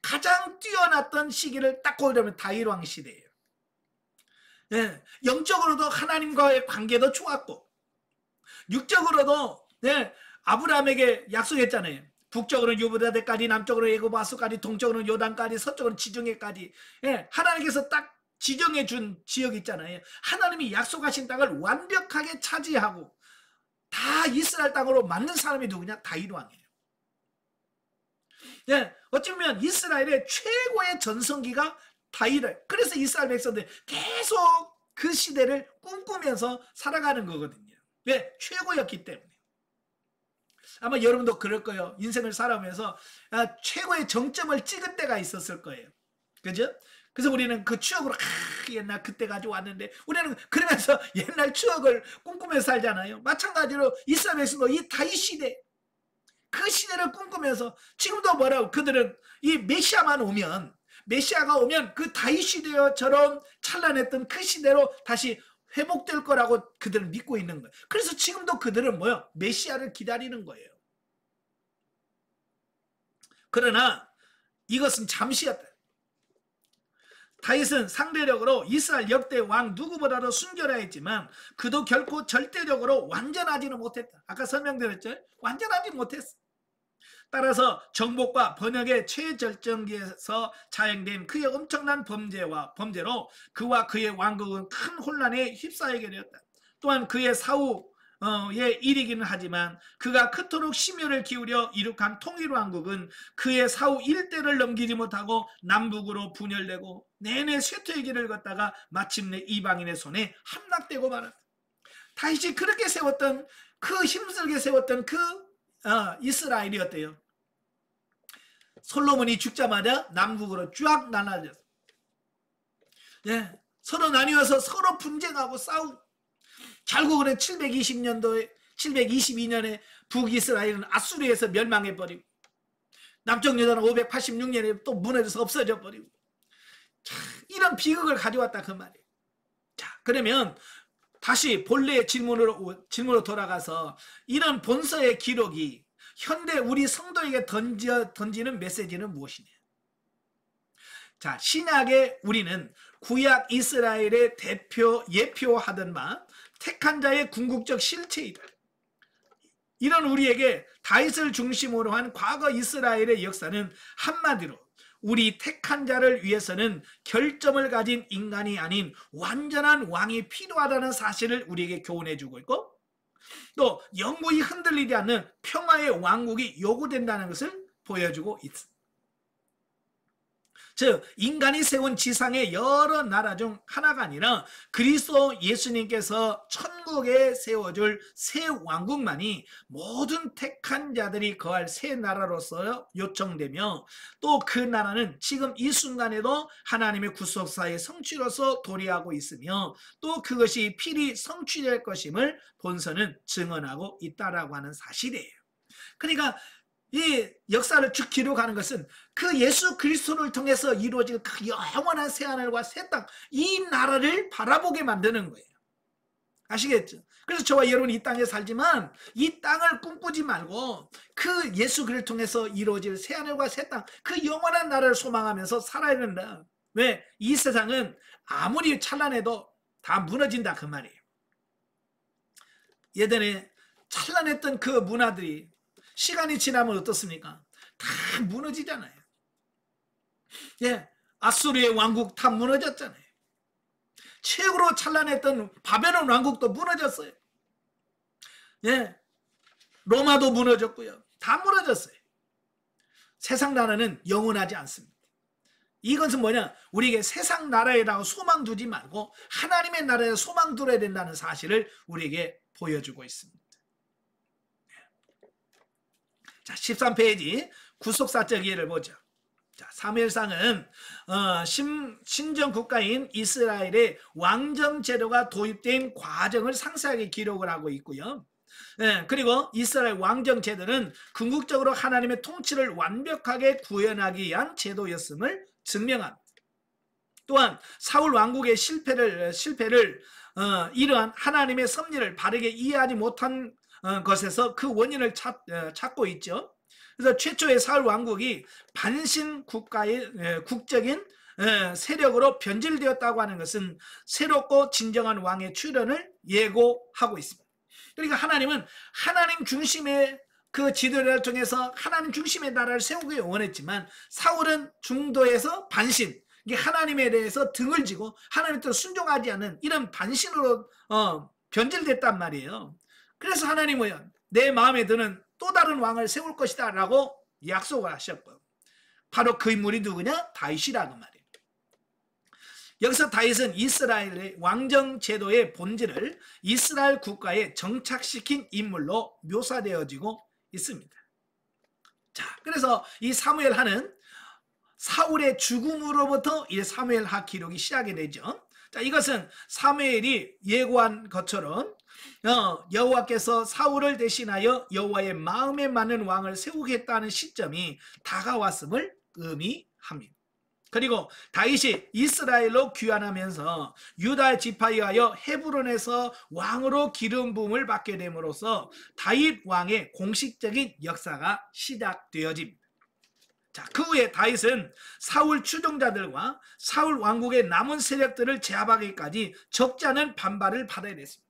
가장 뛰어났던 시기를 딱 고르면 다윗 왕 시대예요. 영적으로도 하나님과의 관계도 좋았고, 육적으로도 아브라함에게 약속했잖아요. 북쪽으로는 유브라데까지, 남쪽으로 애굽아수까지, 동쪽으로는 요단까지, 서쪽으로는 지중해까지, 하나님께서 딱 지정해 준 지역 있잖아요. 하나님이 약속하신 땅을 완벽하게 차지하고 다 이스라엘 땅으로 만든 사람이 누구냐? 다윗 왕이에요. 어쩌면 이스라엘의 최고의 전성기가 다윗이에요. 그래서 이스라엘 백성들 계속 그 시대를 꿈꾸면서 살아가는 거거든요. 왜? 최고였기 때문에. 아마 여러분도 그럴 거예요. 인생을 살아오면서 최고의 정점을 찍은 때가 있었을 거예요. 그죠? 그래서 우리는 그 추억으로 옛날 그때까지 왔는데, 우리는 그러면서 옛날 추억을 꿈꾸면서 살잖아요. 마찬가지로 이스라엘 백성도 이 다윗 시대, 그 시대를 꿈꾸면서 지금도 뭐라고, 그들은 이 메시아만 오면, 메시아가 오면 그 다윗 시대처럼 찬란했던 그 시대로 다시 회복될 거라고 그들은 믿고 있는 거예요. 그래서 지금도 그들은 뭐요? 메시아를 기다리는 거예요. 그러나 이것은 잠시였다. 다윗은 상대적으로 이스라엘 역대 왕 누구보다도 순결하였지만 그도 결코 절대적으로 완전하지는 못했다. 아까 설명드렸죠? 완전하지 못했어. 따라서 정복과 번역의 최절정기에서 자행된 그의 엄청난 범죄로 그와 그의 왕국은 큰 혼란에 휩싸이게 되었다. 또한 그의 사후의 일이기는 하지만 그가 그토록 심혈을 기울여 이룩한 통일왕국은 그의 사후 일대를 넘기지 못하고 남북으로 분열되고 내내 쇠퇴의 길을 걷다가 마침내 이방인의 손에 함락되고 말았다. 다윗이 그렇게 세웠던, 그 힘들게 세웠던 그 이스라엘이었대요. 솔로몬이 죽자마자 남북으로 쫙 나눠졌어. 서로 나뉘어서 서로 분쟁하고 싸우고, 결국은 722년에 북이스라엘은 아수르에서 멸망해버리고, 남쪽 유다는 586년에 또 무너져서 없어져 버리고, 자, 이런 비극을 가져왔다 그 말이에요. 자, 그러면 다시 본래의 질문으로 돌아가서 이런 본서의 기록이 현대 우리 성도에게 던지는 메시지는 무엇이냐? 자, 신약의 우리는 구약 이스라엘의 대표 예표하던 바 택한 자의 궁극적 실체이다. 이런 우리에게 다윗을 중심으로 한 과거 이스라엘의 역사는 한마디로 우리 택한 자를 위해서는 결점을 가진 인간이 아닌 완전한 왕이 필요하다는 사실을 우리에게 교훈해주고 있고, 또 영구히 흔들리지 않는 평화의 왕국이 요구된다는 것을 보여주고 있습니다. 즉 인간이 세운 지상의 여러 나라 중 하나가 아니라 그리스도 예수님께서 천국에 세워줄 새 왕국만이 모든 택한 자들이 거할 새 나라로서 요청되며, 또 그 나라는 지금 이 순간에도 하나님의 구속사의 성취로서 도래하고 있으며, 또 그것이 필히 성취될 것임을 본서는 증언하고 있다라고 하는 사실이에요. 그러니까 이 역사를 쭉 기록하는 것은 그 예수 그리스도를 통해서 이루어진 그 영원한 새하늘과 새 땅, 이 나라를 바라보게 만드는 거예요. 아시겠죠? 그래서 저와 여러분이 이 땅에 살지만 이 땅을 꿈꾸지 말고 그 예수 그리스도를 통해서 이루어질 새하늘과 새 땅, 그 영원한 나라를 소망하면서 살아야 된다. 왜? 이 세상은 아무리 찬란해도 다 무너진다 그 말이에요. 예전에 찬란했던 그 문화들이 시간이 지나면 어떻습니까? 다 무너지잖아요. 예, 아수르의 왕국 다 무너졌잖아요. 최고로 찬란했던 바벨론 왕국도 무너졌어요. 예, 로마도 무너졌고요. 다 무너졌어요. 세상 나라는 영원하지 않습니다. 이것은 뭐냐? 우리에게 세상 나라에다가 소망 두지 말고 하나님의 나라에 소망 두어야 된다는 사실을 우리에게 보여주고 있습니다. 자, 13페이지 구속사적 예를 보죠. 자, 사무엘상은 신정 국가인 이스라엘의 왕정 제도가 도입된 과정을 상세하게 기록을 하고 있고요. 예, 그리고 이스라엘 왕정 제도는 궁극적으로 하나님의 통치를 완벽하게 구현하기 위한 제도였음을 증명합니다. 또한 사울 왕국의 실패를 이러한 하나님의 섭리를 바르게 이해하지 못한 것에서 그 원인을 찾고 있죠. 그래서 최초의 사울 왕국이 반신 국가의 국적인 세력으로 변질되었다고 하는 것은 새롭고 진정한 왕의 출현을 예고하고 있습니다. 그러니까 하나님은 하나님 중심의 그 지도를 통해서 하나님 중심의 나라를 세우기 원했지만 사울은 중도에서 반신, 이게 하나님에 대해서 등을 지고 하나님의 뜻을 순종하지 않는 이런 반신으로 변질됐단 말이에요. 그래서 하나님은 내 마음에 드는 또 다른 왕을 세울 것이다 라고 약속을 하셨고, 바로 그 인물이 누구냐? 다윗이라는 말이에요. 여기서 다윗은 이스라엘의 왕정 제도의 본질을 이스라엘 국가에 정착시킨 인물로 묘사되어지고 있습니다. 자, 그래서 이 사무엘하는 사울의 죽음으로부터 이 사무엘하 기록이 시작이 되죠. 자, 이것은 사무엘이 예고한 것처럼 여호와께서 사울을 대신하여 여호와의 마음에 맞는 왕을 세우겠다는 시점이 다가왔음을 의미합니다. 그리고 다윗이 이스라엘로 귀환하면서 유다 지파에 하여 헤브론에서 왕으로 기름 부음을 받게 됨으로써 다윗 왕의 공식적인 역사가 시작되어집니다. 자, 그 후에 다윗은 사울 추종자들과 사울 왕국의 남은 세력들을 제압하기까지 적지 않은 반발을 받아야 됐습니다.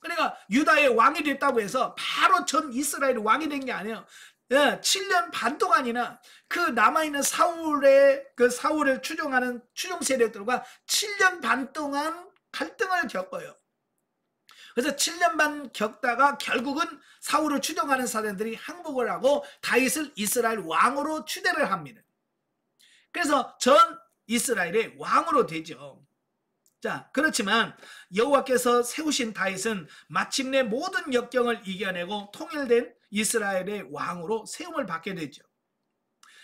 그러니까 유다의 왕이 됐다고 해서 바로 전 이스라엘의 왕이 된 게 아니에요. 7년 반 동안이나 그 남아있는 사울을 추종하는 추종 세력들과 7년 반 동안 갈등을 겪어요. 그래서 7년 반 겪다가 결국은 사울을 추종하는 사람들이 항복을 하고 다윗을 이스라엘 왕으로 추대를 합니다. 그래서 전 이스라엘의 왕으로 되죠. 자, 그렇지만 여호와께서 세우신 다윗은 마침내 모든 역경을 이겨내고 통일된 이스라엘의 왕으로 세움을 받게 되죠.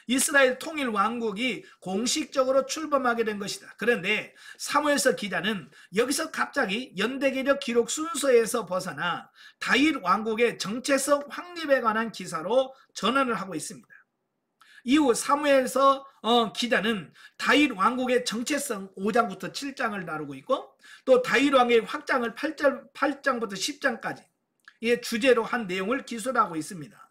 이스라엘 통일 왕국이 공식적으로 출범하게 된 것이다. 그런데 사무엘서 기자는 여기서 갑자기 연대기력 기록 순서에서 벗어나 다윗 왕국의 정체성 확립에 관한 기사로 전환을 하고 있습니다. 이후 사무엘서 기자는 다윗 왕국의 정체성 5장부터 7장을 다루고 있고, 또 다윗 왕의 확장을 8장부터 10장까지 이 주제로 한 내용을 기술하고 있습니다.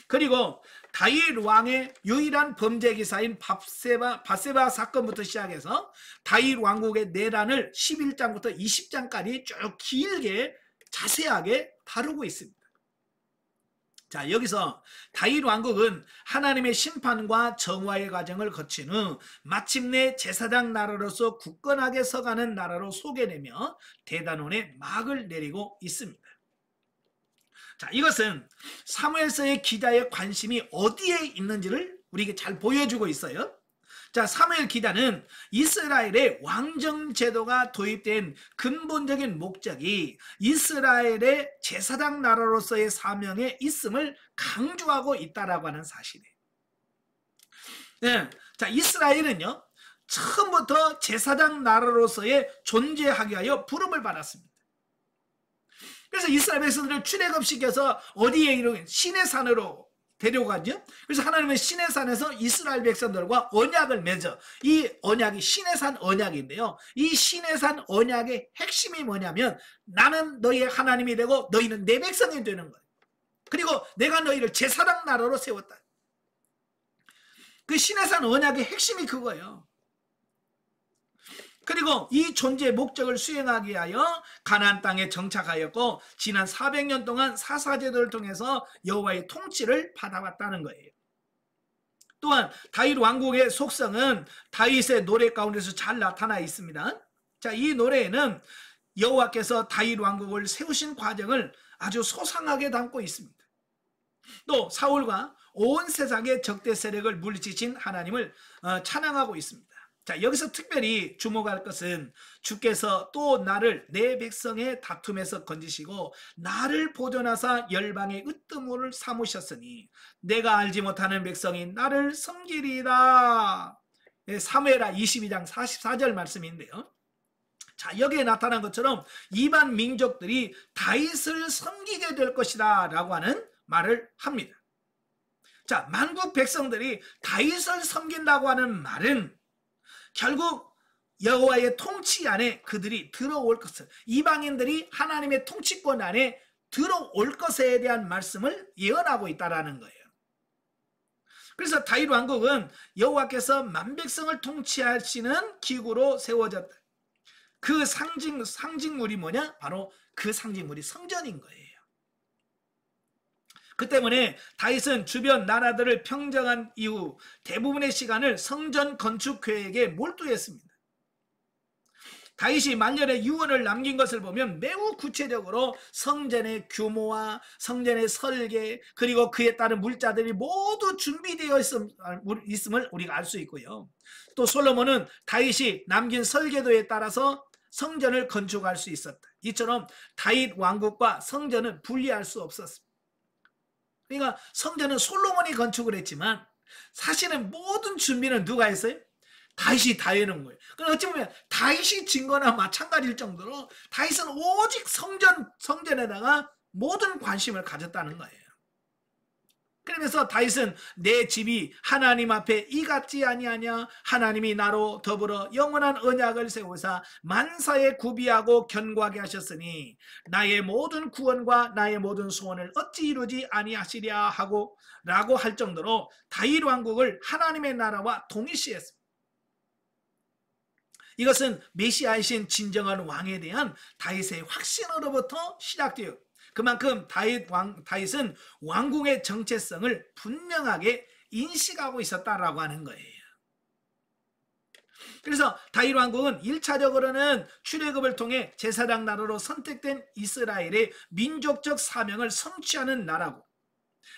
그리고 다윗 왕의 유일한 범죄 기사인 밧세바 사건부터 시작해서 다윗 왕국의 내란을 11장부터 20장까지 쭉 길게 자세하게 다루고 있습니다. 자, 여기서 다윗 왕국은 하나님의 심판과 정화의 과정을 거친 후 마침내 제사장 나라로서 굳건하게 서가는 나라로 소개되며 대단원의 막을 내리고 있습니다. 자, 이것은 사무엘서의 기자의 관심이 어디에 있는지를 우리에게 잘 보여주고 있어요. 자, 사무엘 기자는 이스라엘의 왕정 제도가 도입된 근본적인 목적이 이스라엘의 제사장 나라로서의 사명에 있음을 강조하고 있다라고 하는 사실이에요. 네. 자, 이스라엘은요, 처음부터 제사장 나라로서의 존재하기 위하여 부름을 받았습니다. 그래서 이스라엘 백성들을 출애굽시켜서 어디에 이르는 시내 산으로 데려가죠. 그래서 하나님은 시내 산에서 이스라엘 백성들과 언약을 맺어. 이 언약이 시내 산 언약인데요. 이 시내 산 언약의 핵심이 뭐냐면 나는 너희의 하나님이 되고 너희는 내 백성이 되는 거예요. 그리고 내가 너희를 제사장 나라로 세웠다. 그 시내 산 언약의 핵심이 그거예요. 그리고 이 존재의 목적을 수행하기 위하여 가나안 땅에 정착하였고 지난 400년 동안 사사제도를 통해서 여호와의 통치를 받아왔다는 거예요. 또한 다윗 왕국의 속성은 다윗의 노래 가운데서 잘 나타나 있습니다. 자, 이 노래에는 여호와께서 다윗 왕국을 세우신 과정을 아주 소상하게 담고 있습니다. 또 사울과 온 세상의 적대 세력을 물리치신 하나님을 찬양하고 있습니다. 자, 여기서 특별히 주목할 것은 주께서 또 나를 내 백성의 다툼에서 건지시고 나를 보존하사 열방의 으뜸을 삼으셨으니 내가 알지 못하는 백성이 나를 섬기리이다. 사무엘하 22장 44절 말씀인데요. 자, 여기에 나타난 것처럼 이방 민족들이 다윗을 섬기게 될 것이다 라고 하는 말을 합니다. 자, 만국 백성들이 다윗을 섬긴다고 하는 말은 결국 여호와의 통치 안에 그들이 들어올 것을, 이방인들이 하나님의 통치권 안에 들어올 것에 대한 말씀을 예언하고 있다는 거예요. 그래서 다윗 왕국은 여호와께서 만백성을 통치하시는 기구로 세워졌다. 그 상징물이 뭐냐? 바로 그 상징물이 성전인 거예요. 그 때문에 다윗은 주변 나라들을 평정한 이후 대부분의 시간을 성전 건축 계획에 몰두했습니다. 다윗이 말년에 유언을 남긴 것을 보면 매우 구체적으로 성전의 규모와 성전의 설계 그리고 그에 따른 물자들이 모두 준비되어 있음을 우리가 알 수 있고요. 또 솔로몬은 다윗이 남긴 설계도에 따라서 성전을 건축할 수 있었다. 이처럼 다윗 왕국과 성전은 분리할 수 없었습니다. 그러니까 성전은 솔로몬이 건축을 했지만 사실은 모든 준비는 누가 했어요? 다윗이 다 해놓은 거예요. 그럼 어찌 보면 다윗이 진 거나 마찬가지일 정도로 다윗은 오직 성전에다가 모든 관심을 가졌다는 거예요. 그러면서 다윗은 내 집이 하나님 앞에 이 같지 아니하냐, 하나님이 나로 더불어 영원한 언약을 세우사 만사에 구비하고 견고하게 하셨으니 나의 모든 구원과 나의 모든 소원을 어찌 이루지 아니하시랴 하고 라고 할 정도로 다윗 왕국을 하나님의 나라와 동일시했습니다. 이것은 메시아이신 진정한 왕에 대한 다윗의 확신으로부터 시작되어 그만큼 다윗은 왕국의 정체성을 분명하게 인식하고 있었다라고 하는 거예요. 그래서 다윗 왕국은 1차적으로는 출애굽을 통해 제사장 나라로 선택된 이스라엘의 민족적 사명을 성취하는 나라고,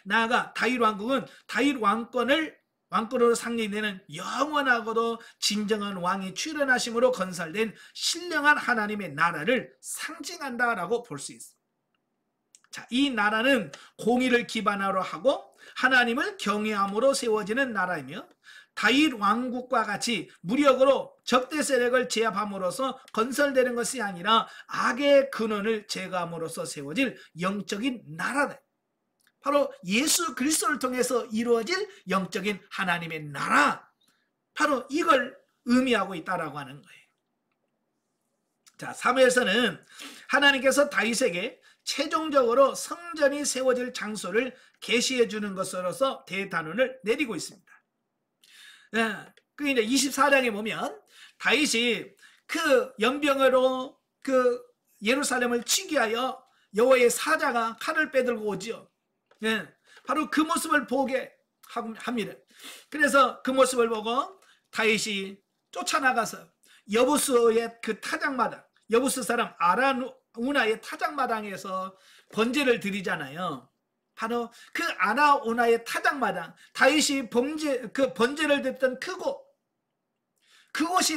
나아가 다윗 왕국은 다윗 왕권으로 상징되는 영원하고도 진정한 왕이 출현하심으로 건설된 신령한 하나님의 나라를 상징한다라고 볼 수 있습니다. 자, 이 나라는 공의를 기반으로 하고 하나님을 경외함으로 세워지는 나라이며 다윗 왕국과 같이 무력으로 적대 세력을 제압함으로써 건설되는 것이 아니라 악의 근원을 제거함으로써 세워질 영적인 나라다. 바로 예수 그리스도를 통해서 이루어질 영적인 하나님의 나라, 바로 이걸 의미하고 있다라고 하는 거예요. 자, 사무엘서는 하나님께서 다윗에게 최종적으로 성전이 세워질 장소를 계시해 주는 것으로서 대단원을 내리고 있습니다. 그 이제 24장에 보면 다윗이 그 연병으로 그 예루살렘을 치기 위하여 여호와의 사자가 칼을 빼들고 오지요. 바로 그 모습을 보게 합니다. 그래서 그 모습을 보고 다윗이 쫓아나가서 여부스의 그 타작마당, 여부스 사람 아라우나의 타작마당에서 번제를 드리잖아요. 바로 그 아라우나의 타작마당, 다윗이 번제를 드렸던 그곳이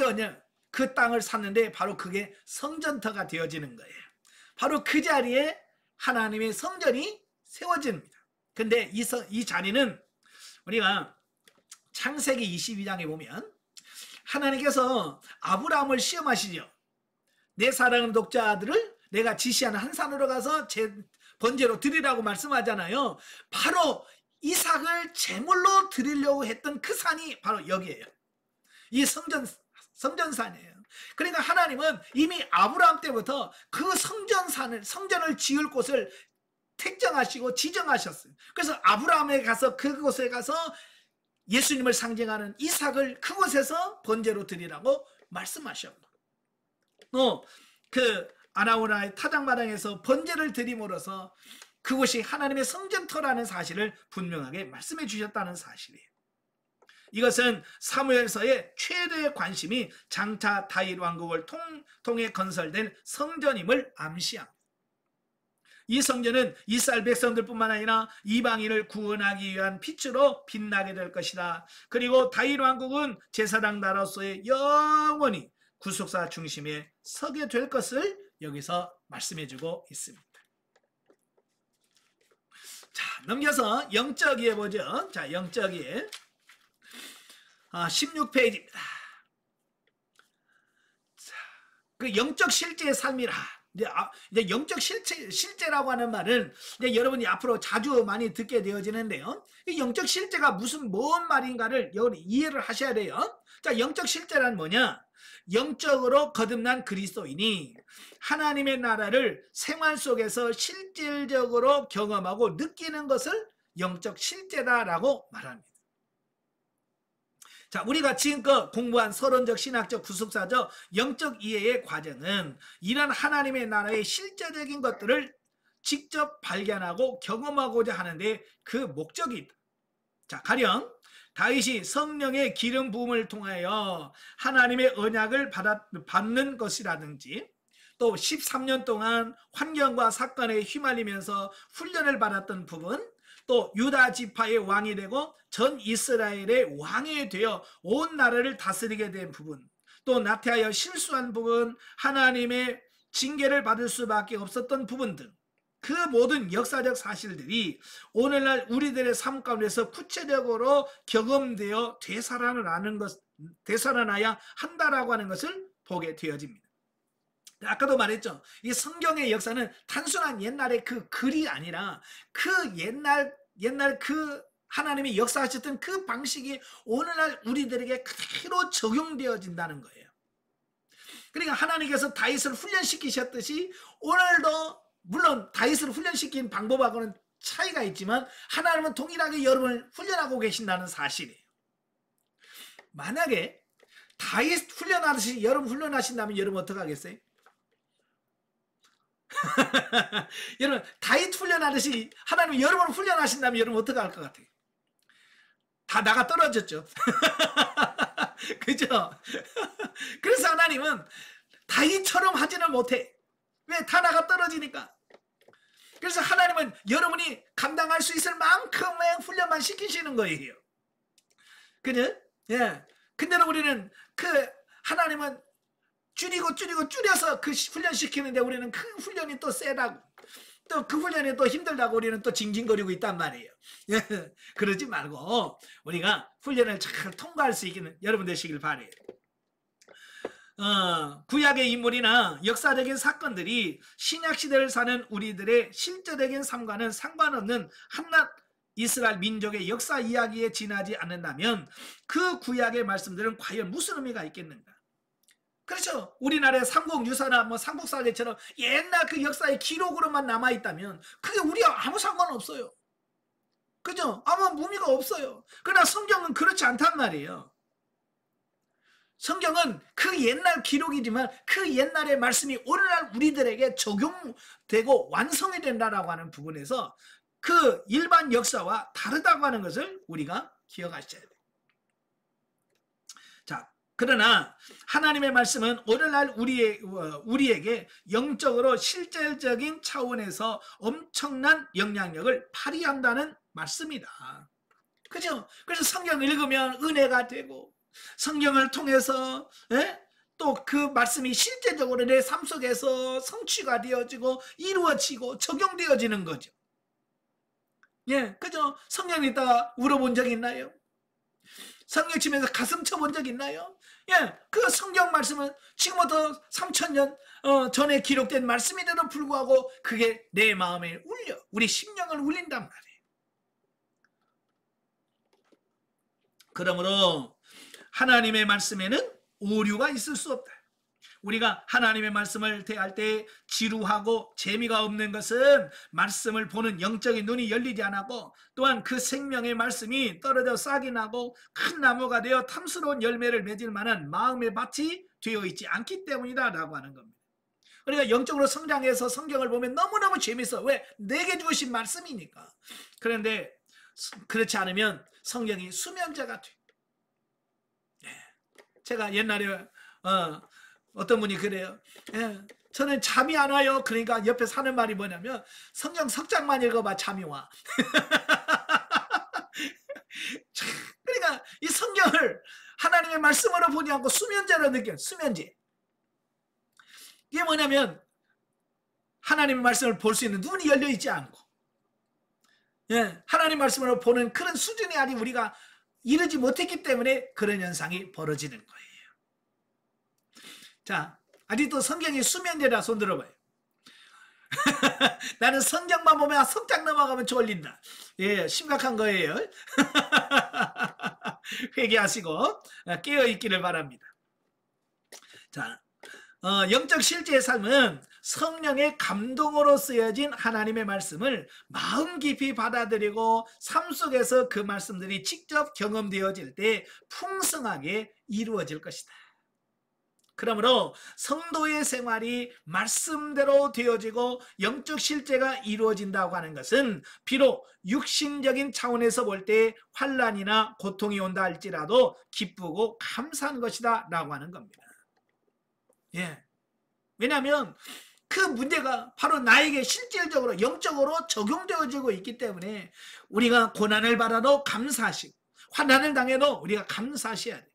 그 땅을 샀는데 바로 그게 성전터가 되어지는 거예요. 바로 그 자리에 하나님의 성전이 세워집니다. 근데 이 자리는 우리가 창세기 22장에 보면 하나님께서 아브라함을 시험하시죠. 내 사랑하는 독자 아들을 내가 지시하는 한 산으로 가서 제 번제로 드리라고 말씀하잖아요. 바로 이삭을 제물로 드리려고 했던 그 산이 바로 여기에요. 이 성전산이에요. 그러니까 하나님은 이미 아브라함 때부터 그 성전을 지을 곳을 택정하시고 지정하셨어요. 그래서 아브라함에 가서 그곳에 가서 예수님을 상징하는 이삭을 그곳에서 번제로 드리라고 말씀하셨고, 그 아라우나의 타작마당에서 번제를 드림으로써 그곳이 하나님의 성전터라는 사실을 분명하게 말씀해 주셨다는 사실이에요. 이것은 사무엘서의 최대의 관심이 장차 다윗 왕국을 통해 건설된 성전임을 암시합니다. 이 성전은 이스라엘 백성들뿐만 아니라 이방인을 구원하기 위한 빛으로 빛나게 될 것이다. 그리고 다윗 왕국은 제사장 나라로서의 영원히 구속사 중심에 서게 될 것을 여기서 말씀해주고 있습니다. 자, 넘겨서 영적이에 보죠. 자, 영적이에 16페이지입니다. 자, 그 영적 실제의 삶이라. 이제 영적 실제라고 하는 말은 이제 여러분이 앞으로 자주 많이 듣게 되어지는데요. 이 영적 실제가 뭔 말인가를 이해를 하셔야 돼요. 자, 영적 실제란 뭐냐? 영적으로 거듭난 그리스도인이 하나님의 나라를 생활 속에서 실질적으로 경험하고 느끼는 것을 영적 실제다라고 말합니다. 자, 우리가 지금껏 공부한 서론적, 신학적, 구속사적, 영적 이해의 과정은 이런 하나님의 나라의 실제적인 것들을 직접 발견하고 경험하고자 하는데 그 목적이 있다. 자, 가령 다윗이 성령의 기름 부음을 통하여 하나님의 언약을 받는 것이라든지, 또 13년 동안 환경과 사건에 휘말리면서 훈련을 받았던 부분, 또 유다 지파의 왕이 되고 전 이스라엘의 왕이 되어 온 나라를 다스리게 된 부분, 또 나태하여 실수한 부분, 하나님의 징계를 받을 수밖에 없었던 부분 등 그 모든 역사적 사실들이 오늘날 우리들의 삶 가운데서 구체적으로 경험되어 되살아나야 한다라고 하는 것을 보게 되어집니다. 아까도 말했죠. 이 성경의 역사는 단순한 옛날의 그 글이 아니라 그 옛날 그 하나님이 역사하셨던 그 방식이 오늘날 우리들에게 그대로 적용되어진다는 거예요. 그러니까 하나님께서 다윗을 훈련시키셨듯이 오늘도 물론 다윗을 훈련시킨 방법하고는 차이가 있지만 하나님은 동일하게 여러분을 훈련하고 계신다는 사실이에요. 만약에 다윗 훈련하듯이 여러분 훈련하신다면 여러분 어떻게 하겠어요? 여러분 다윗 훈련하듯이 하나님은 여러분을 훈련하신다면 여러분 어떻게 할 것 같아요? 다 나가 떨어졌죠. 그죠? 그래서 하나님은 다윗처럼 하지는 못해. 왜? 다 나가 떨어지니까. 그래서 하나님은 여러분이 감당할 수 있을 만큼의 훈련만 시키시는 거예요. 그죠? 예. 근데는 우리는 하나님은 줄여서 그 훈련시키는데 우리는 그 훈련이 또 세다고, 또 그 훈련이 또 힘들다고 우리는 또 징징거리고 있단 말이에요. 그러지 말고 우리가 훈련을 잘 통과할 수 있기는 여러분 되시길 바래요. 구약의 인물이나 역사적인 사건들이 신약시대를 사는 우리들의 실제적인 삶과는 상관없는 한낱 이스라엘 민족의 역사 이야기에 지나지 않는다면 그 구약의 말씀들은 과연 무슨 의미가 있겠는가? 그렇죠. 우리나라의 삼국유사나 뭐 삼국사제처럼 옛날 그 역사의 기록으로만 남아있다면 그게 우리와 아무 상관없어요. 그죠? 아무 의미가 없어요. 그러나 성경은 그렇지 않단 말이에요. 성경은 그 옛날 기록이지만 그 옛날의 말씀이 오늘날 우리들에게 적용되고 완성이 된다라고 하는 부분에서 그 일반 역사와 다르다고 하는 것을 우리가 기억하셔야 돼요. 자, 그러나 하나님의 말씀은 오늘날 우리에게 영적으로 실질적인 차원에서 엄청난 영향력을 발휘한다는 말씀이다. 그죠? 그래서 성경을 읽으면 은혜가 되고 성경을 통해서 또 그 말씀이 실제적으로 내 삶 속에서 성취가 되어지고 이루어지고 적용되어지는 거죠. 예, 그죠? 성경 읽다가 울어본 적 있나요? 성경 치면서 가슴 쳐본 적 있나요? 예, 그 성경 말씀은 지금부터 3000년 전에 기록된 말씀인데도 불구하고 그게 내 마음에 울려, 우리 심령을 울린단 말이에요. 그러므로 하나님의 말씀에는 오류가 있을 수 없다. 우리가 하나님의 말씀을 대할 때 지루하고 재미가 없는 것은 말씀을 보는 영적인 눈이 열리지 않았고, 또한 그 생명의 말씀이 떨어져 싹이 나고 큰 나무가 되어 탐스러운 열매를 맺을 만한 마음의 밭이 되어 있지 않기 때문이다 라고 하는 겁니다. 그러니까 영적으로 성장해서 성경을 보면 너무너무 재밌어. 왜? 내게 주신 말씀이니까. 그런데 그렇지 않으면 성경이 수면제가 돼. 제가 옛날에 어떤 분이 그래요. 예, 저는 잠이 안 와요. 그러니까 옆에 사는 말이 뭐냐면 성경 석장만 읽어봐 잠이 와. 그러니까 이 성경을 하나님의 말씀으로 보지 않고 수면제로 느껴요. 수면제. 이게 뭐냐면 하나님의 말씀을 볼 수 있는 눈이 열려 있지 않고, 예, 하나님 말씀으로 보는 그런 수준이 아직 우리가 이르지 못했기 때문에 그런 현상이 벌어지는 거예요. 자, 아직도 성경이 수면제라 손 들어봐요. 나는 성경만 보면 석장 넘어가면 졸린다. 예, 심각한 거예요. 회개하시고 깨어 있기를 바랍니다. 자, 영적 실제의 삶은 성령의 감동으로 쓰여진 하나님의 말씀을 마음 깊이 받아들이고 삶 속에서 그 말씀들이 직접 경험되어질 때 풍성하게 이루어질 것이다. 그러므로 성도의 생활이 말씀대로 되어지고 영적 실제가 이루어진다고 하는 것은 비록 육신적인 차원에서 볼 때 환난이나 고통이 온다 할지라도 기쁘고 감사한 것이다 라고 하는 겁니다. 예. 왜냐하면 그 문제가 바로 나에게 실질적으로 영적으로 적용되어지고 있기 때문에 우리가 고난을 받아도 감사하시고 환난을 당해도 우리가 감사하셔야 돼요.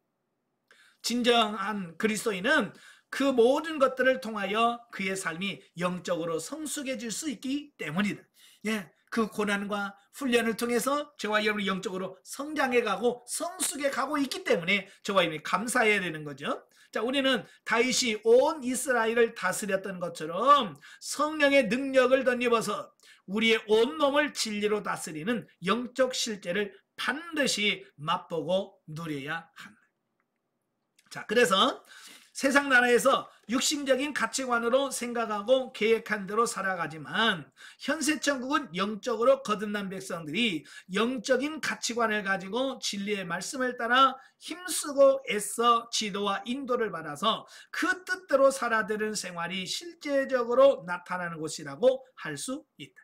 진정한 그리스도인은 그 모든 것들을 통하여 그의 삶이 영적으로 성숙해질 수 있기 때문이다. 예, 그 고난과 훈련을 통해서 저와 여러분이 영적으로 성장해가고 성숙해가고 있기 때문에 저와 여러분이 감사해야 되는 거죠. 자, 우리는 다윗이 온 이스라엘을 다스렸던 것처럼 성령의 능력을 덧입어서 우리의 온 몸을 진리로 다스리는 영적 실제를 반드시 맛보고 누려야 합니다. 자, 그래서 세상 나라에서 육신적인 가치관으로 생각하고 계획한 대로 살아가지만 현세천국은 영적으로 거듭난 백성들이 영적인 가치관을 가지고 진리의 말씀을 따라 힘쓰고 애써 지도와 인도를 받아서 그 뜻대로 살아드는 생활이 실제적으로 나타나는 곳이라고 할 수 있다.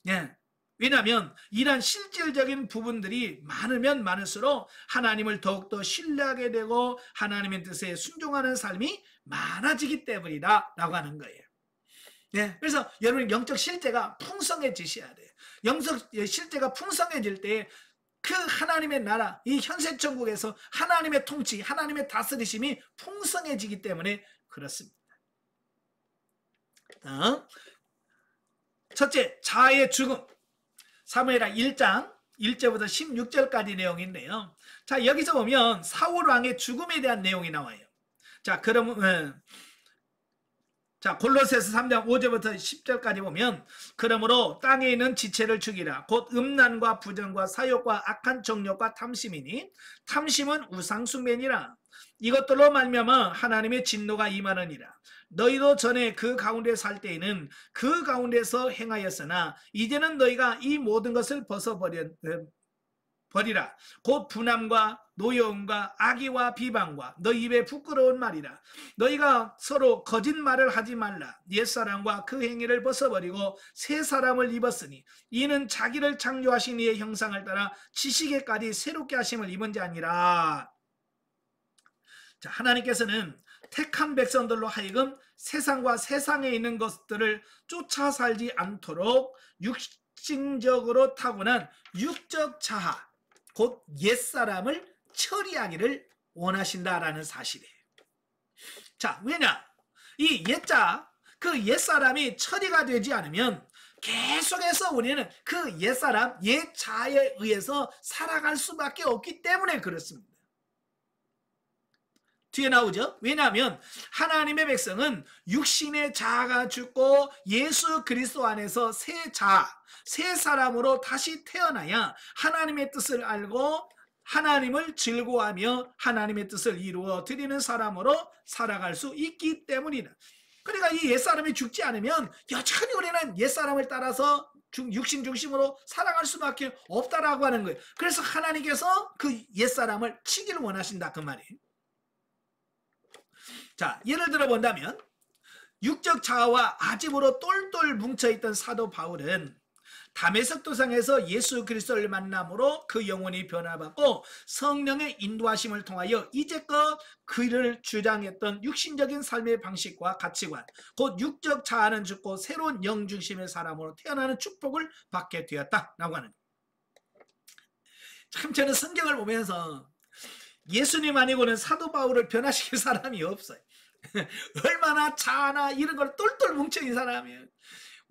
예. 왜냐하면 이러한 실질적인 부분들이 많으면 많을수록 하나님을 더욱더 신뢰하게 되고 하나님의 뜻에 순종하는 삶이 많아지기 때문이다 라고 하는 거예요. 네, 그래서 여러분 영적 실제가 풍성해지셔야 돼요. 영적 실제가 풍성해질 때 그 하나님의 나라, 이 현세천국에서 하나님의 통치, 하나님의 다스리심이 풍성해지기 때문에 그렇습니다. 첫째, 자아의 죽음. 사무엘하 1장 1절부터 16절까지 내용인데요. 자, 여기서 보면 사울 왕의 죽음에 대한 내용이 나와요. 자, 그러면 자, 골로새서 3장 5절부터 10절까지 보면 그러므로 땅에 있는 지체를 죽이라. 곧 음란과 부정과 사욕과 악한 정욕과 탐심이니 탐심은 우상숭배니라. 이것들로 말미암아 하나님의 진노가 임하느니라. 너희도 전에 그 가운데 살 때에는 그 가운데서 행하였으나 이제는 너희가 이 모든 것을 버리라. 곧 분함과 노여움과 악의와 비방과 너희 입에 부끄러운 말이라. 너희가 서로 거짓말을 하지 말라. 옛사람과 그 행위를 벗어버리고 새 사람을 입었으니 이는 자기를 창조하신 이의 형상을 따라 지식에까지 새롭게 하심을 입은 자니라. 자, 하나님께서는 택한 백성들로 하여금 세상과 세상에 있는 것들을 쫓아 살지 않도록 육신적으로 타고난 육적 자아, 곧 옛사람을 처리하기를 원하신다라는 사실이에요. 자, 왜냐? 이 옛자, 그 옛사람이 처리가 되지 않으면 계속해서 우리는 그 옛사람, 옛자에 의해서 살아갈 수밖에 없기 때문에 그렇습니다. 뒤에 나오죠. 왜냐하면 하나님의 백성은 육신의 자아가 죽고 예수 그리스도 안에서 새 자아, 새 사람으로 다시 태어나야 하나님의 뜻을 알고 하나님을 즐거워하며 하나님의 뜻을 이루어 드리는 사람으로 살아갈 수 있기 때문이다. 그러니까 이 옛사람이 죽지 않으면 여전히 우리는 옛사람을 따라서 육신 중심으로 살아갈 수밖에 없다라고 하는 거예요. 그래서 하나님께서 그 옛사람을 치기를 원하신다 그 말이에요. 자, 예를 들어 본다면 육적 자아와 아집으로 똘똘 뭉쳐있던 사도 바울은 다메섹 도상에서 예수 그리스도를 만남으로 그 영혼이 변화받고 성령의 인도하심을 통하여 이제껏 그를 주장했던 육신적인 삶의 방식과 가치관, 곧 육적 자아는 죽고 새로운 영 중심의 사람으로 태어나는 축복을 받게 되었다라고 하는. 참 저는 성경을 보면서 예수님 아니고는 사도 바울을 변화시킬 사람이 없어요. 얼마나 자아나 이런 걸 똘똘 뭉쳐있는 사람이에요.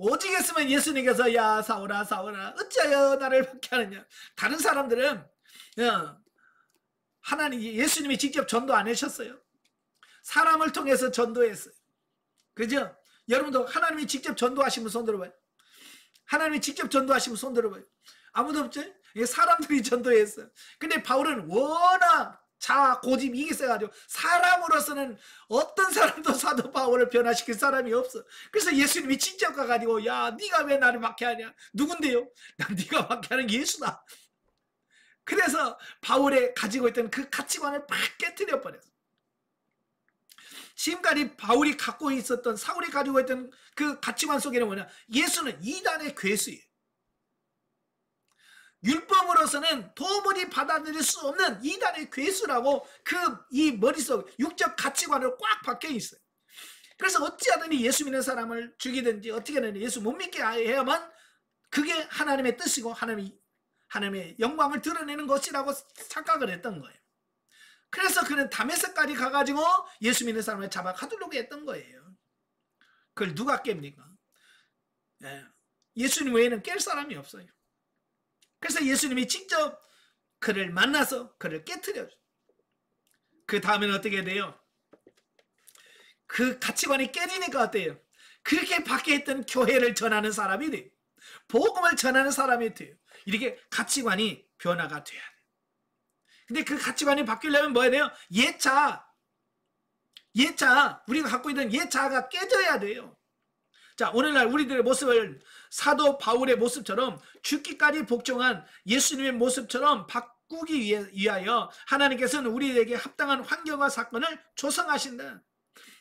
오직 했으면 예수님께서 야 사울아 사울아 어찌하여 나를 박해하느냐. 다른 사람들은 하나님 예수님이 직접 전도 안 하셨어요. 사람을 통해서 전도했어요. 그죠? 여러분도 하나님이 직접 전도하시면 손 들어봐요. 하나님이 직접 전도하시면 손 들어봐요. 아무도 없죠? 사람들이 전도했어요. 근데 바울은 워낙 자아 고집이 이게 세가지고 사람으로서는 어떤 사람도 사도 바울을 변화시킬 사람이 없어. 그래서 예수님이 직접 가가지고 야 네가 왜 나를 박해하냐. 누군데요? 난 네가 박해하는 예수다. 그래서 바울의 가지고 있던 그 가치관을 팍 깨트려 버렸어. 지금까지 바울이 갖고 있었던 사울이 가지고 있던 그 가치관 속에는 뭐냐. 예수는 이단의 괴수예요. 율법으로서는 도무지 받아들일 수 없는 이단의 괴수라고 이 머릿속 육적 가치관을 꽉 박혀 있어요. 그래서 어찌하든지 예수 믿는 사람을 죽이든지 어떻게든 예수 못 믿게 해야만 그게 하나님의 뜻이고 하나님의 영광을 드러내는 것이라고 착각을 했던 거예요. 그래서 그는 다메섹까지 가가지고 예수 믿는 사람을 잡아 가두려고 했던 거예요. 그걸 누가 깹니까? 예수님 외에는 깰 사람이 없어요. 그래서 예수님이 직접 그를 만나서 그를 깨트려줘. 그 다음에는 어떻게 돼요? 그 가치관이 깨지니까 어때요? 그렇게 밖에 있던 교회를 전하는 사람이 돼요. 복음을 전하는 사람이 돼요. 이렇게 가치관이 변화가 돼야 돼요. 근데 그 가치관이 바뀌려면 뭐 해야 돼요? 옛자, 우리가 갖고 있는 옛자가 깨져야 돼요. 자, 오늘날 우리들의 모습을 사도 바울의 모습처럼 죽기까지 복종한 예수님의 모습처럼 바꾸기 위하여 하나님께서는 우리에게 합당한 환경과 사건을 조성하신다.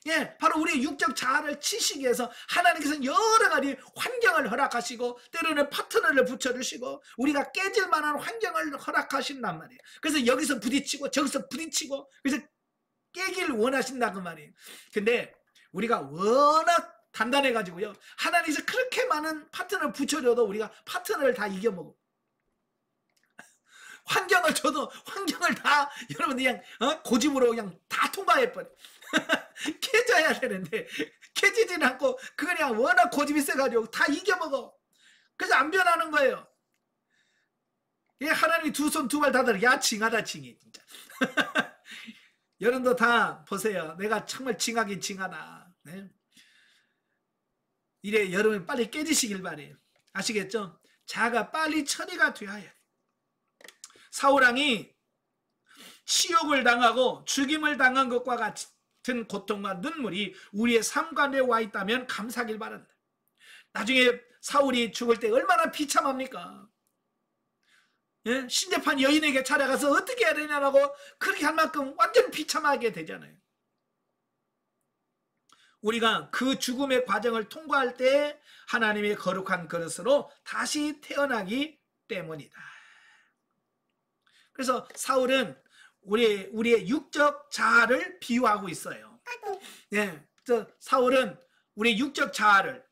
예, 바로 우리의 육적 자아를 치시기 위해서 하나님께서는 여러 가지 환경을 허락하시고 때로는 파트너를 붙여주시고 우리가 깨질 만한 환경을 허락하신단 말이에요. 그래서 여기서 부딪히고 저기서 부딪히고 그래서 깨길 원하신다 그 말이에요. 근데 우리가 워낙 단단해가지고요. 하나님께서 그렇게 많은 파트너를 붙여줘도 우리가 파트너를 다 이겨먹어. 환경을 줘도 환경을 다 여러분 그냥 고집으로 그냥 다 통과해버려. 깨져야 되는데 깨지진 않고 그냥 워낙 고집이 세가지고 다 이겨먹어. 그래서 안 변하는 거예요. 하나님이 두 손 두 발 다 들어. 야 징하다 징해 진짜. 여러분도 다 보세요. 내가 정말 징하긴 징하다. 네? 이래 여러분 빨리 깨지시길 바래요. 아시겠죠? 자가 빨리 처리가 되어야 해요. 사울왕이 치욕을 당하고 죽임을 당한 것과 같은 고통과 눈물이 우리의 삶 가운데 와 있다면 감사하길 바란다. 나중에 사울이 죽을 때 얼마나 비참합니까? 예? 신재판 여인에게 찾아가서 어떻게 해야 되냐라고 그렇게 할 만큼 완전 비참하게 되잖아요. 우리가 그 죽음의 과정을 통과할 때 하나님의 거룩한 그릇으로 다시 태어나기 때문이다. 그래서 사울은 우리의 육적 자아를 비유하고 있어요. 예, 사울은 우리의 육적 자아를,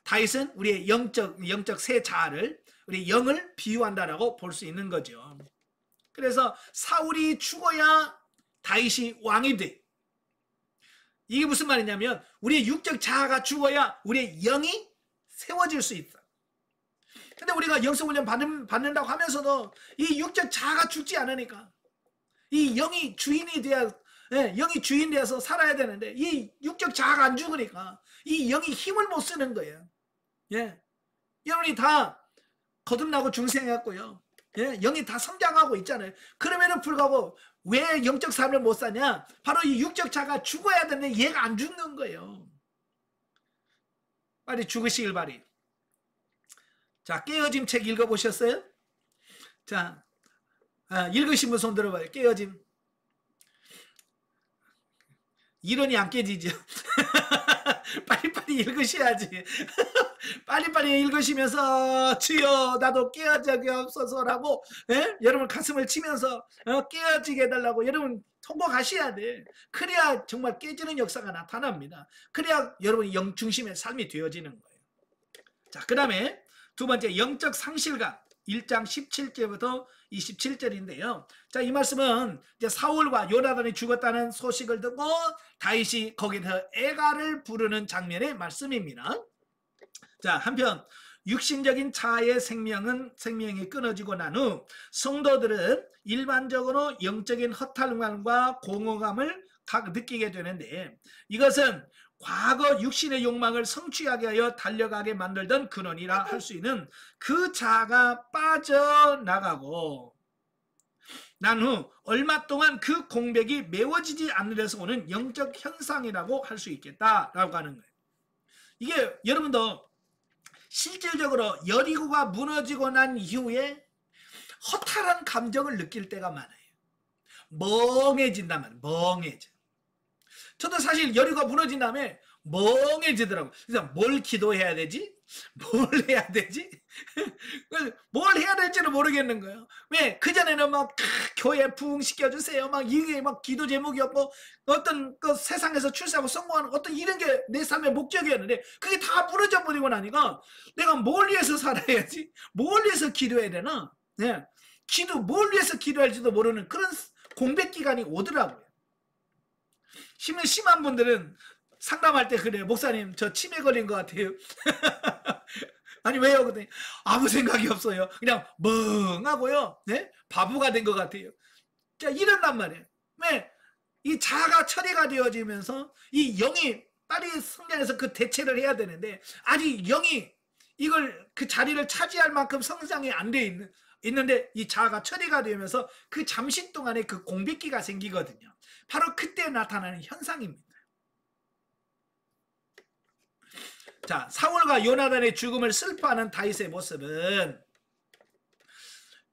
다윗은 우리의 영적 새 자아를, 우리 영을 비유한다라고 볼 수 있는 거죠. 그래서 사울이 죽어야 다윗이 왕이 돼. 이게 무슨 말이냐면 우리의 육적 자아가 죽어야 우리의 영이 세워질 수 있다. 근데 우리가 영성훈련 받는다고 하면서도 이 육적 자아가 죽지 않으니까 이 영이 주인이 돼야, 영이 주인 되어서 살아야 되는데 이 육적 자아가 안 죽으니까 이 영이 힘을 못 쓰는 거예요. 예, 여러분이 다 거듭나고 중생했고요. 예, 영이 다 성장하고 있잖아요. 그럼에도 불구하고 왜 영적 삶을 못 사냐? 바로 이 육적 자가 죽어야 되는데 얘가 안 죽는 거예요. 빨리 죽으시길 바리. 자, 깨어짐 책 읽어보셨어요? 자, 읽으신 분 손 들어봐요. 깨어짐. 이론이 안 깨지죠. 빨리빨리 읽으셔야지. 빨리빨리 읽으시면서 주여 나도 깨어지게 없어서라고, 여러분 가슴을 치면서 깨어지게 해달라고 여러분 통곡하셔야 돼. 그래야 정말 깨지는 역사가 나타납니다. 그래야 여러분이 영 중심의 삶이 되어지는 거예요. 자, 그 다음에 두 번째 영적 상실감 1장 17절부터 27절인데요. 자, 이 말씀은 이제 사울과 요나단이 죽었다는 소식을 듣고 다윗이 거기서 애가를 부르는 장면의 말씀입니다. 자, 한편 육신적인 자아의 생명이 끊어지고 난 후 성도들은 일반적으로 영적인 허탈감과 공허감을 느끼게 되는데 이것은 과거 육신의 욕망을 성취하게 하여 달려가게 만들던 근원이라 할 수 있는 그 자아가 빠져나가고 난 후 얼마 동안 그 공백이 메워지지 않는 데서 오는 영적 현상이라고 할 수 있겠다라고 하는 거예요. 이게 여러분도 실질적으로 여리고가 무너지고 난 이후에 허탈한 감정을 느낄 때가 많아요. 멍해진단 말이에요. 멍해져. 저도 사실 여리고가 무너진 다음에 멍해지더라고요. 그래서 뭘 기도해야 되지? 뭘 해야 되지? 뭘 해야 될지는 모르겠는 거예요. 왜? 그전에는 막 교회 부흥시켜주세요. 막 이게 막 기도 제목이었고 어떤 그 세상에서 출세하고 성공하는 어떤 이런 게 내 삶의 목적이었는데 그게 다 무너져 버리고 나니까 내가 뭘 위해서 살아야지? 뭘 위해서 기도해야 되나? 네. 뭘 위해서 기도할지도 모르는 그런 공백 기간이 오더라고요. 심한 분들은 상담할 때 그래요. 목사님 저 치매 걸린 것 같아요. 아니 왜요? 그랬더니 아무 생각이 없어요. 그냥 멍하고요. 네? 바보가 된 것 같아요. 자, 이런단 말이에요. 왜? 이 자아가 처리가 되어지면서 이 영이 빨리 성장해서 그 대체를 해야 되는데 아직 영이 이걸 그 자리를 차지할 만큼 성장이 안 돼 있는데 이 자아가 처리가 되면서 그 잠시 동안에 그 공백기가 생기거든요. 바로 그때 나타나는 현상입니다. 자, 사울과 요나단의 죽음을 슬퍼하는 다윗의 모습은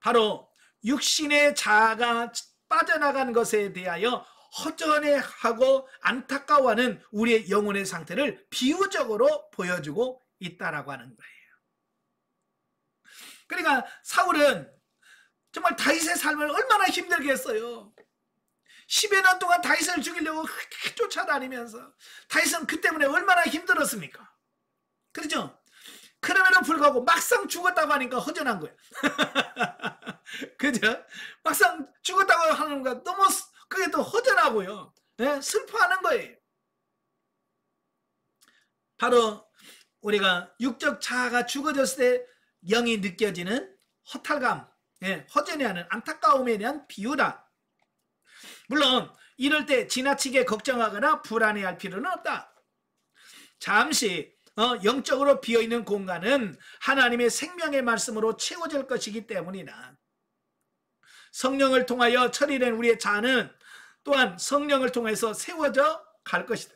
바로 육신의 자아가 빠져나간 것에 대하여 허전해하고 안타까워하는 우리의 영혼의 상태를 비유적으로 보여주고 있다라고 하는 거예요. 그러니까 사울은 정말 다윗의 삶을 얼마나 힘들게 했어요. 10여 년 동안 다윗을 죽이려고 쫓아다니면서 다윗은 그 때문에 얼마나 힘들었습니까? 그렇죠? 그럼에도 불구하고 막상 죽었다고 하니까 허전한 거예요. 그죠? 막상 죽었다고 하는 거 너무 그게 또 허전하고요. 네? 슬퍼하는 거예요. 바로 우리가 육적 자아가 죽어졌을 때 영이 느껴지는 허탈감, 허전해하는 안타까움에 대한 비유다. 물론 이럴 때 지나치게 걱정하거나 불안해할 필요는 없다. 잠시 영적으로 비어있는 공간은 하나님의 생명의 말씀으로 채워질 것이기 때문이다. 성령을 통하여 처리된 우리의 자아는 또한 성령을 통해서 세워져 갈 것이다.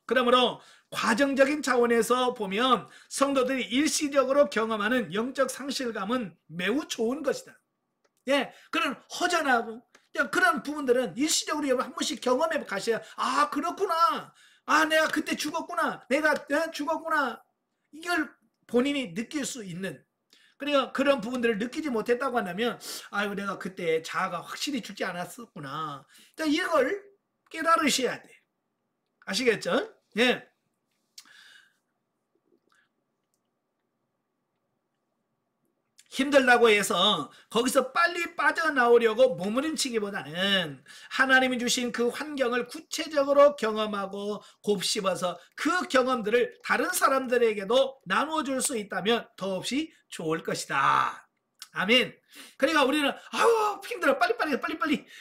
그러므로 과정적인 차원에서 보면 성도들이 일시적으로 경험하는 영적 상실감은 매우 좋은 것이다. 예, 그런 허전하고 그런 부분들은 일시적으로 여러분 한 번씩 경험해 가셔야, 아, 그렇구나. 아, 내가 그때 죽었구나. 내가 죽었구나. 이걸 본인이 느낄 수 있는, 그러니까 그런 부분들을 느끼지 못했다고 한다면, 아유, 내가 그때 자아가 확실히 죽지 않았었구나. 자, 이걸 깨달으셔야 돼. 아시겠죠? 예. 힘들다고 해서 거기서 빨리 빠져나오려고 몸부림치기보다는 하나님이 주신 그 환경을 구체적으로 경험하고 곱씹어서 그 경험들을 다른 사람들에게도 나눠줄 수 있다면 더없이 좋을 것이다. 아멘. 그러니까 우리는 아우 힘들어 빨리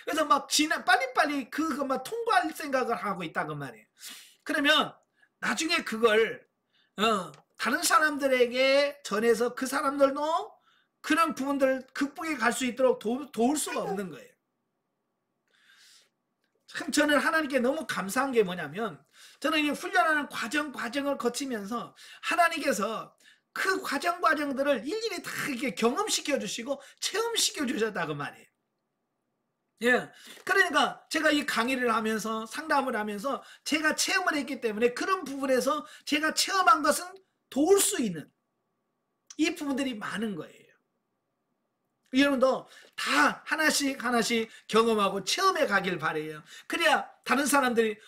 그래서 막 빨리빨리 그거 막 통과할 생각을 하고 있다고 말이에요. 그러면 나중에 그걸 다른 사람들에게 전해서 그 사람들도 그런 부분들을 극복해 갈 수 있도록 도울 수가 없는 거예요. 참 저는 하나님께 너무 감사한 게 뭐냐면, 저는 이 훈련하는 과정을 거치면서 하나님께서 그 과정들을 일일이 다 이렇게 경험시켜 주시고 체험시켜 주셨다고 말이에요. 예. 그러니까 제가 이 강의를 하면서 상담을 하면서 제가 체험을 했기 때문에 그런 부분에서 제가 체험한 것은 도울 수 있는 이 부분들이 많은 거예요. 여러분도 다 하나씩 경험하고 체험해 가길 바래요. 그래야 다른 사람들이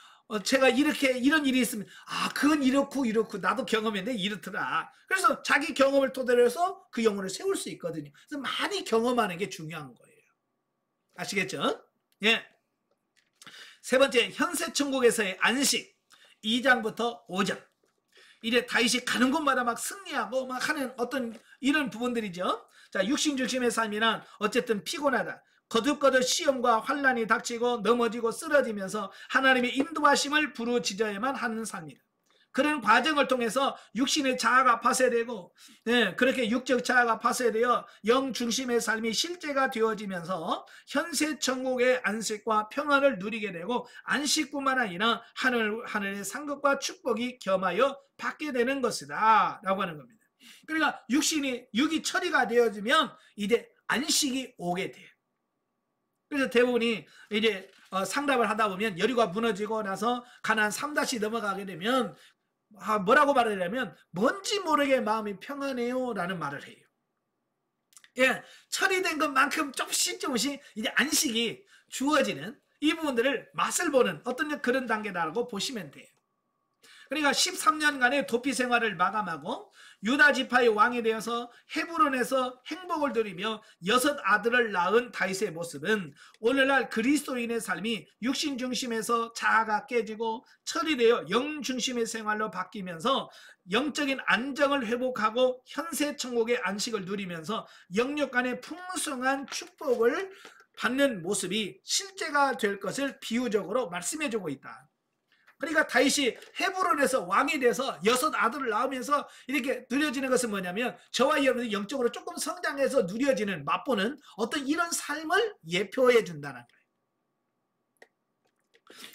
제가 이런 일이 있으면, 아, 그건 이렇고 나도 경험했는데 이렇더라. 그래서 자기 경험을 토대로 해서 그 영혼을 세울 수 있거든요. 그래서 많이 경험하는 게 중요한 거예요. 아시겠죠? 예. 세 번째, 현세천국에서의 안식. 2장부터 5장. 이제 다윗이 가는 곳마다 막 승리하고 막 하는 어떤 이런 부분들이죠. 자, 육신 중심의 삶이란 어쨌든 피곤하다. 거듭거듭 시험과 환난이 닥치고 넘어지고 쓰러지면서 하나님의 인도하심을 부르짖어야만 하는 삶이다. 그런 과정을 통해서 육신의 자아가 파쇄되고, 그렇게 육적 자아가 파쇄되어 영 중심의 삶이 실제가 되어지면서 현세 천국의 안식과 평안을 누리게 되고, 안식뿐만 아니라 하늘의 상급과 축복이 겸하여 받게 되는 것이다 라고 하는 겁니다. 그러니까 육이 처리가 되어지면 이제 안식이 오게 돼요. 그래서 대부분이 이제 상담을 하다 보면 여리고가 무너지고 나서 가나안 3다시 넘어가게 되면 뭐라고 말을 하냐면, 뭔지 모르게 마음이 평안해요 라는 말을 해요. 예, 처리된 것만큼 조금씩 이제 안식이 주어지는 이 부분들을 맛을 보는 어떤 그런 단계다라고 보시면 돼요. 그러니까 13년간의 도피 생활을 마감하고 유다 지파의 왕이 되어서 헤브론에서 행복을 누리며 6 아들을 낳은 다윗의 모습은 오늘날 그리스도인의 삶이 육신 중심에서 자아가 깨지고 처리되어 영 중심의 생활로 바뀌면서 영적인 안정을 회복하고 현세 천국의 안식을 누리면서 영육 간의 풍성한 축복을 받는 모습이 실제가 될 것을 비유적으로 말씀해주고 있다. 그러니까 다윗이 헤브론에서 왕이 돼서 6 아들을 낳으면서 이렇게 누려지는 것은 뭐냐면, 저와 여러분이 영적으로 조금 성장해서 누려지는, 맛보는 어떤 이런 삶을 예표해 준다는 거예요.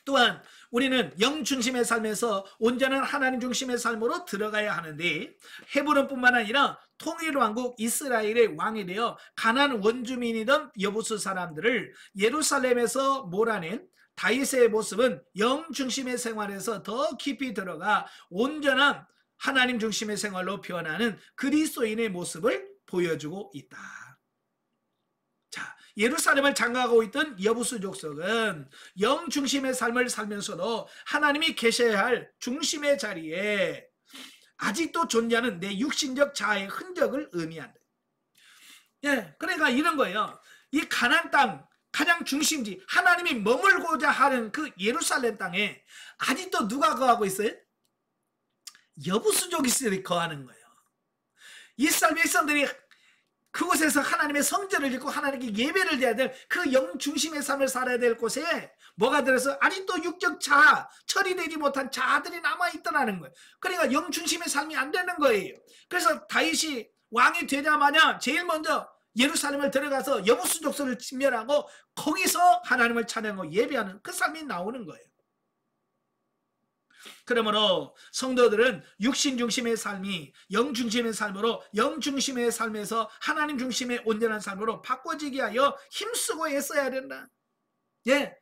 또한 우리는 영 중심의 삶에서 온전한 하나님 중심의 삶으로 들어가야 하는데, 헤브론뿐만 아니라 통일왕국 이스라엘의 왕이 되어 가나안 원주민이던 여부수 사람들을 예루살렘에서 몰아낸 다윗의 모습은 영 중심의 생활에서 더 깊이 들어가 온전한 하나님 중심의 생활로 변하는 그리스도인의 모습을 보여주고 있다. 자, 예루살렘을 장악하고 있던 여부수 족속은 영 중심의 삶을 살면서도 하나님이 계셔야 할 중심의 자리에 아직도 존재하는 내 육신적 자아의 흔적을 의미한다. 예, 그러니까 이런 거예요. 이 가나안 땅 가장 중심지, 하나님이 머물고자 하는 그 예루살렘 땅에 아직도 누가 거하고 있어요? 여부수족이 거하는 거예요. 이스라엘 백성들이 그곳에서 하나님의 성전을 짓고 하나님께 예배를 드려야 될 그 영 중심의 삶을 살아야 될 곳에 뭐가 들어서 아직도 육적 자아, 처리되지 못한 자아들이 남아있더라는 거예요. 그러니까 영 중심의 삶이 안 되는 거예요. 그래서 다윗이 왕이 되자마자 제일 먼저 예루살렘을 들어가서 여부수족소를 진멸하고 거기서 하나님을 찬양하고 예배하는 그 삶이 나오는 거예요. 그러므로 성도들은 육신 중심의 삶이 영 중심의 삶으로, 영 중심의 삶에서 하나님 중심의 온전한 삶으로 바꿔지게 하여 힘쓰고 애써야 된다. 예.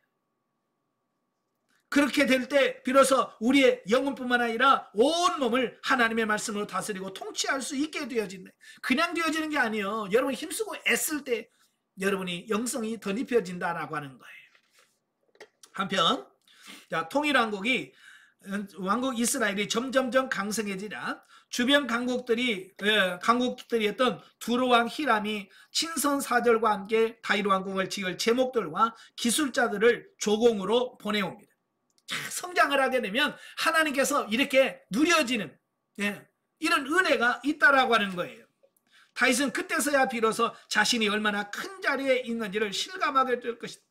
그렇게 될 때 비로소 우리의 영혼뿐만 아니라 온 몸을 하나님의 말씀으로 다스리고 통치할 수 있게 되어진다. 그냥 되어지는 게 아니에요. 여러분이 힘쓰고 애쓸 때 여러분이 영성이 더 입혀진다라고 하는 거예요. 한편 자, 통일왕국 이스라엘이 점점점 강성해지자 주변 강국들이었던 두로왕 히람이 친선 사절과 함께 다윗 왕국을 지을 제목들과 기술자들을 조공으로 보내옵니다. 성장을 하게 되면 하나님께서 이렇게 누려지는 이런 은혜가 있다라고 하는 거예요. 다윗은 그때서야 비로소 자신이 얼마나 큰 자리에 있는지를 실감하게 될 것이다.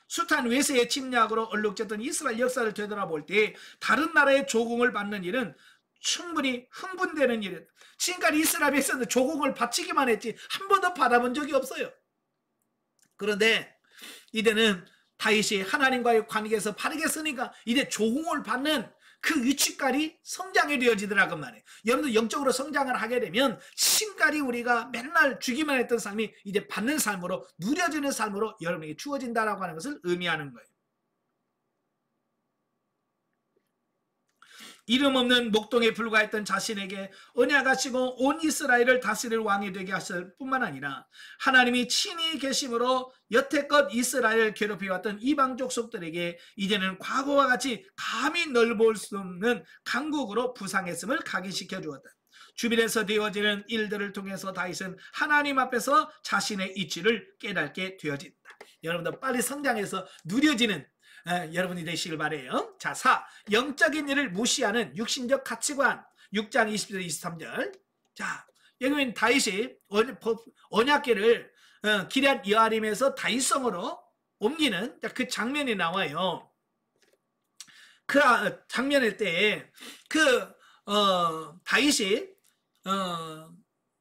숱한 외세의 침략으로 얼룩졌던 이스라엘 역사를 되돌아볼 때 다른 나라의 조공을 받는 일은 충분히 흥분되는 일이다. 지금까지 이스라엘에서는 조공을 바치기만 했지 한 번도 받아본 적이 없어요. 그런데 이제는 다윗이 하나님과의 관계에서 바르게 쓰니까 이제 조공을 받는 그 위치까지 성장이 되어지더라고 말이에요. 여러분들 영적으로 성장을 하게 되면 지금까지 우리가 맨날 주기만 했던 삶이 이제 받는 삶으로, 누려지는 삶으로 여러분에게 주어진다라고 하는 것을 의미하는 거예요. 이름 없는 목동에 불과했던 자신에게 언약하시고 온 이스라엘을 다스릴 왕이 되게 하실 뿐만 아니라 하나님이 친히 계심으로 여태껏 이스라엘을 괴롭혀왔던 이방 족속들에게 이제는 과거와 같이 감히 넓을 수 없는 강국으로 부상했음을 각인시켜 주었다. 주변에서 되어지는 일들을 통해서 다윗은 하나님 앞에서 자신의 이치를 깨닫게 되어진다. 여러분들 빨리 성장해서 누려지는 여러분이 되시길 바래요. 자, 4. 영적인 일을 무시하는 육신적 가치관. 6장 20절 23절. 자, 여기 다윗이 언약궤를 기럇 여아림에서 다윗성으로 옮기는 그 장면이 나와요. 그 장면일 때 다윗이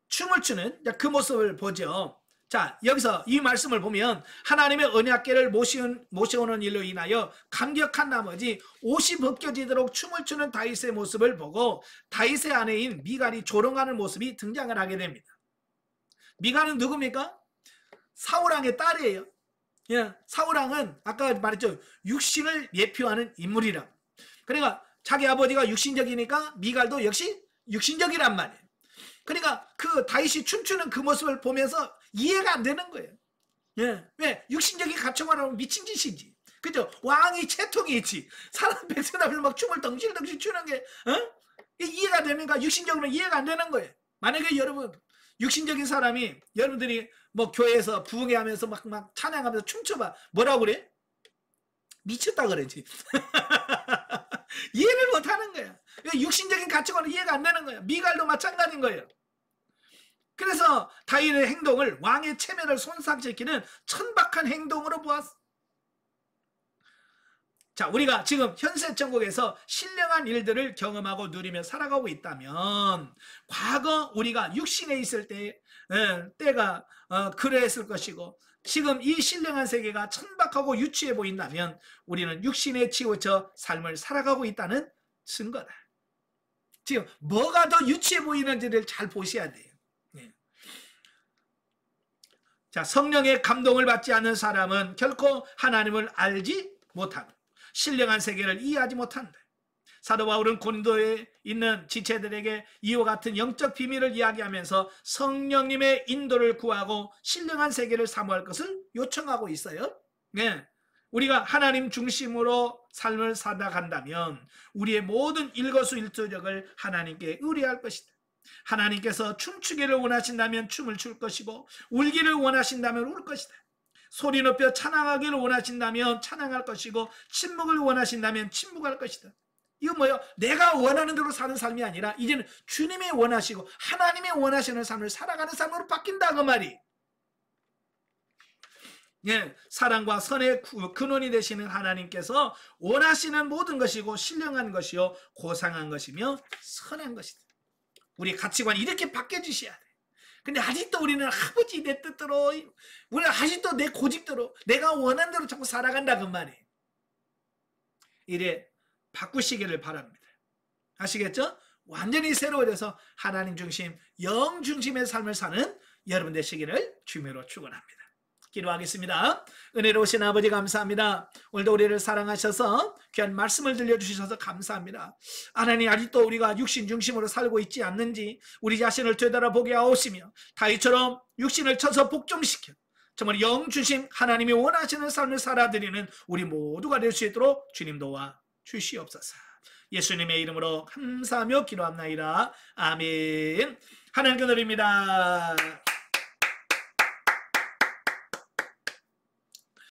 춤을 추는 그 모습을 보죠. 자, 여기서 이 말씀을 보면 하나님의 언약궤를 모셔오는 일로 인하여 감격한 나머지 옷이 벗겨지도록 춤을 추는 다윗의 모습을 보고 다윗의 아내인 미갈이 조롱하는 모습이 등장을 하게 됩니다. 미갈은 누굽니까? 사울왕의 딸이에요. 예, 사울왕은 아까 말했죠. 육신을 예표하는 인물이라. 그러니까 자기 아버지가 육신적이니까 미갈도 역시 육신적이란 말이에요. 그러니까 그 다윗이 춤추는 그 모습을 보면서 이해가 안 되는 거예요. 예. 왜? 육신적인 가치관 하면 미친 짓이지. 그죠? 왕이 채통이 있지. 사람 백성 앞에서 막 춤을 덩실덩실 추는 게, 이해가 됩니까? 육신적으로 이해가 안 되는 거예요. 만약에 여러분, 육신적인 사람이, 여러분들이 뭐 교회에서 부흥회하면서 막 찬양하면서 춤춰봐. 뭐라고 그래? 미쳤다 그러지. 이해를 못 하는 거야. 육신적인 가치관은 이해가 안 되는 거야. 미갈도 마찬가지인 거예요. 그래서 다윗의 행동을 왕의 체면을 손상시키는 천박한 행동으로 보았어. 자, 우리가 지금 현세 천국에서 신령한 일들을 경험하고 누리며 살아가고 있다면 과거 우리가 육신에 있을 때가 그러했을 것이고 지금 이 신령한 세계가 천박하고 유치해 보인다면 우리는 육신에 치우쳐 삶을 살아가고 있다는 증거다. 지금 뭐가 더 유치해 보이는지를 잘 보셔야 돼요. 자, 성령의 감동을 받지 않는 사람은 결코 하나님을 알지 못하고 신령한 세계를 이해하지 못한다. 사도 바울은 고린도에 있는 지체들에게 이와 같은 영적 비밀을 이야기하면서 성령님의 인도를 구하고 신령한 세계를 사모할 것을 요청하고 있어요. 네. 우리가 하나님 중심으로 삶을 살아간다면 우리의 모든 일거수일투족을 하나님께 의뢰할 것이다. 하나님께서 춤추기를 원하신다면 춤을 출 것이고 울기를 원하신다면 울 것이다. 소리 높여 찬양하기를 원하신다면 찬양할 것이고 침묵을 원하신다면 침묵할 것이다. 이거 뭐예요? 내가 원하는 대로 사는 삶이 아니라 이제는 주님이 원하시고 하나님이 원하시는 삶을 살아가는 삶으로 바뀐다 그 말이. 예, 사랑과 선의 근원이 되시는 하나님께서 원하시는 모든 것이고 신령한 것이요 고상한 것이며 선한 것이다. 우리 가치관이 이렇게 바뀌어지셔야 돼. 근데 아직도 우리는 아버지 내 뜻대로, 우리는 아직도 내 고집대로, 내가 원하는 대로 자꾸 살아간다 그 말이에요. 이래 바꾸시기를 바랍니다. 아시겠죠? 완전히 새로워져서 하나님 중심, 영 중심의 삶을 사는 여러분 되시기를 주님으로 축원합니다. 기도하겠습니다. 은혜로우신 아버지 감사합니다. 오늘도 우리를 사랑하셔서 귀한 말씀을 들려주셔서 감사합니다. 하나님, 아직도 우리가 육신 중심으로 살고 있지 않는지 우리 자신을 되돌아보게 하옵시며 다윗처럼 육신을 쳐서 복종시켜 정말 영 중심 하나님이 원하시는 삶을 살아드리는 우리 모두가 될 수 있도록 주님 도와 주시옵소서. 예수님의 이름으로 감사하며 기도합나이다. 아멘. 하나님께 드립니다.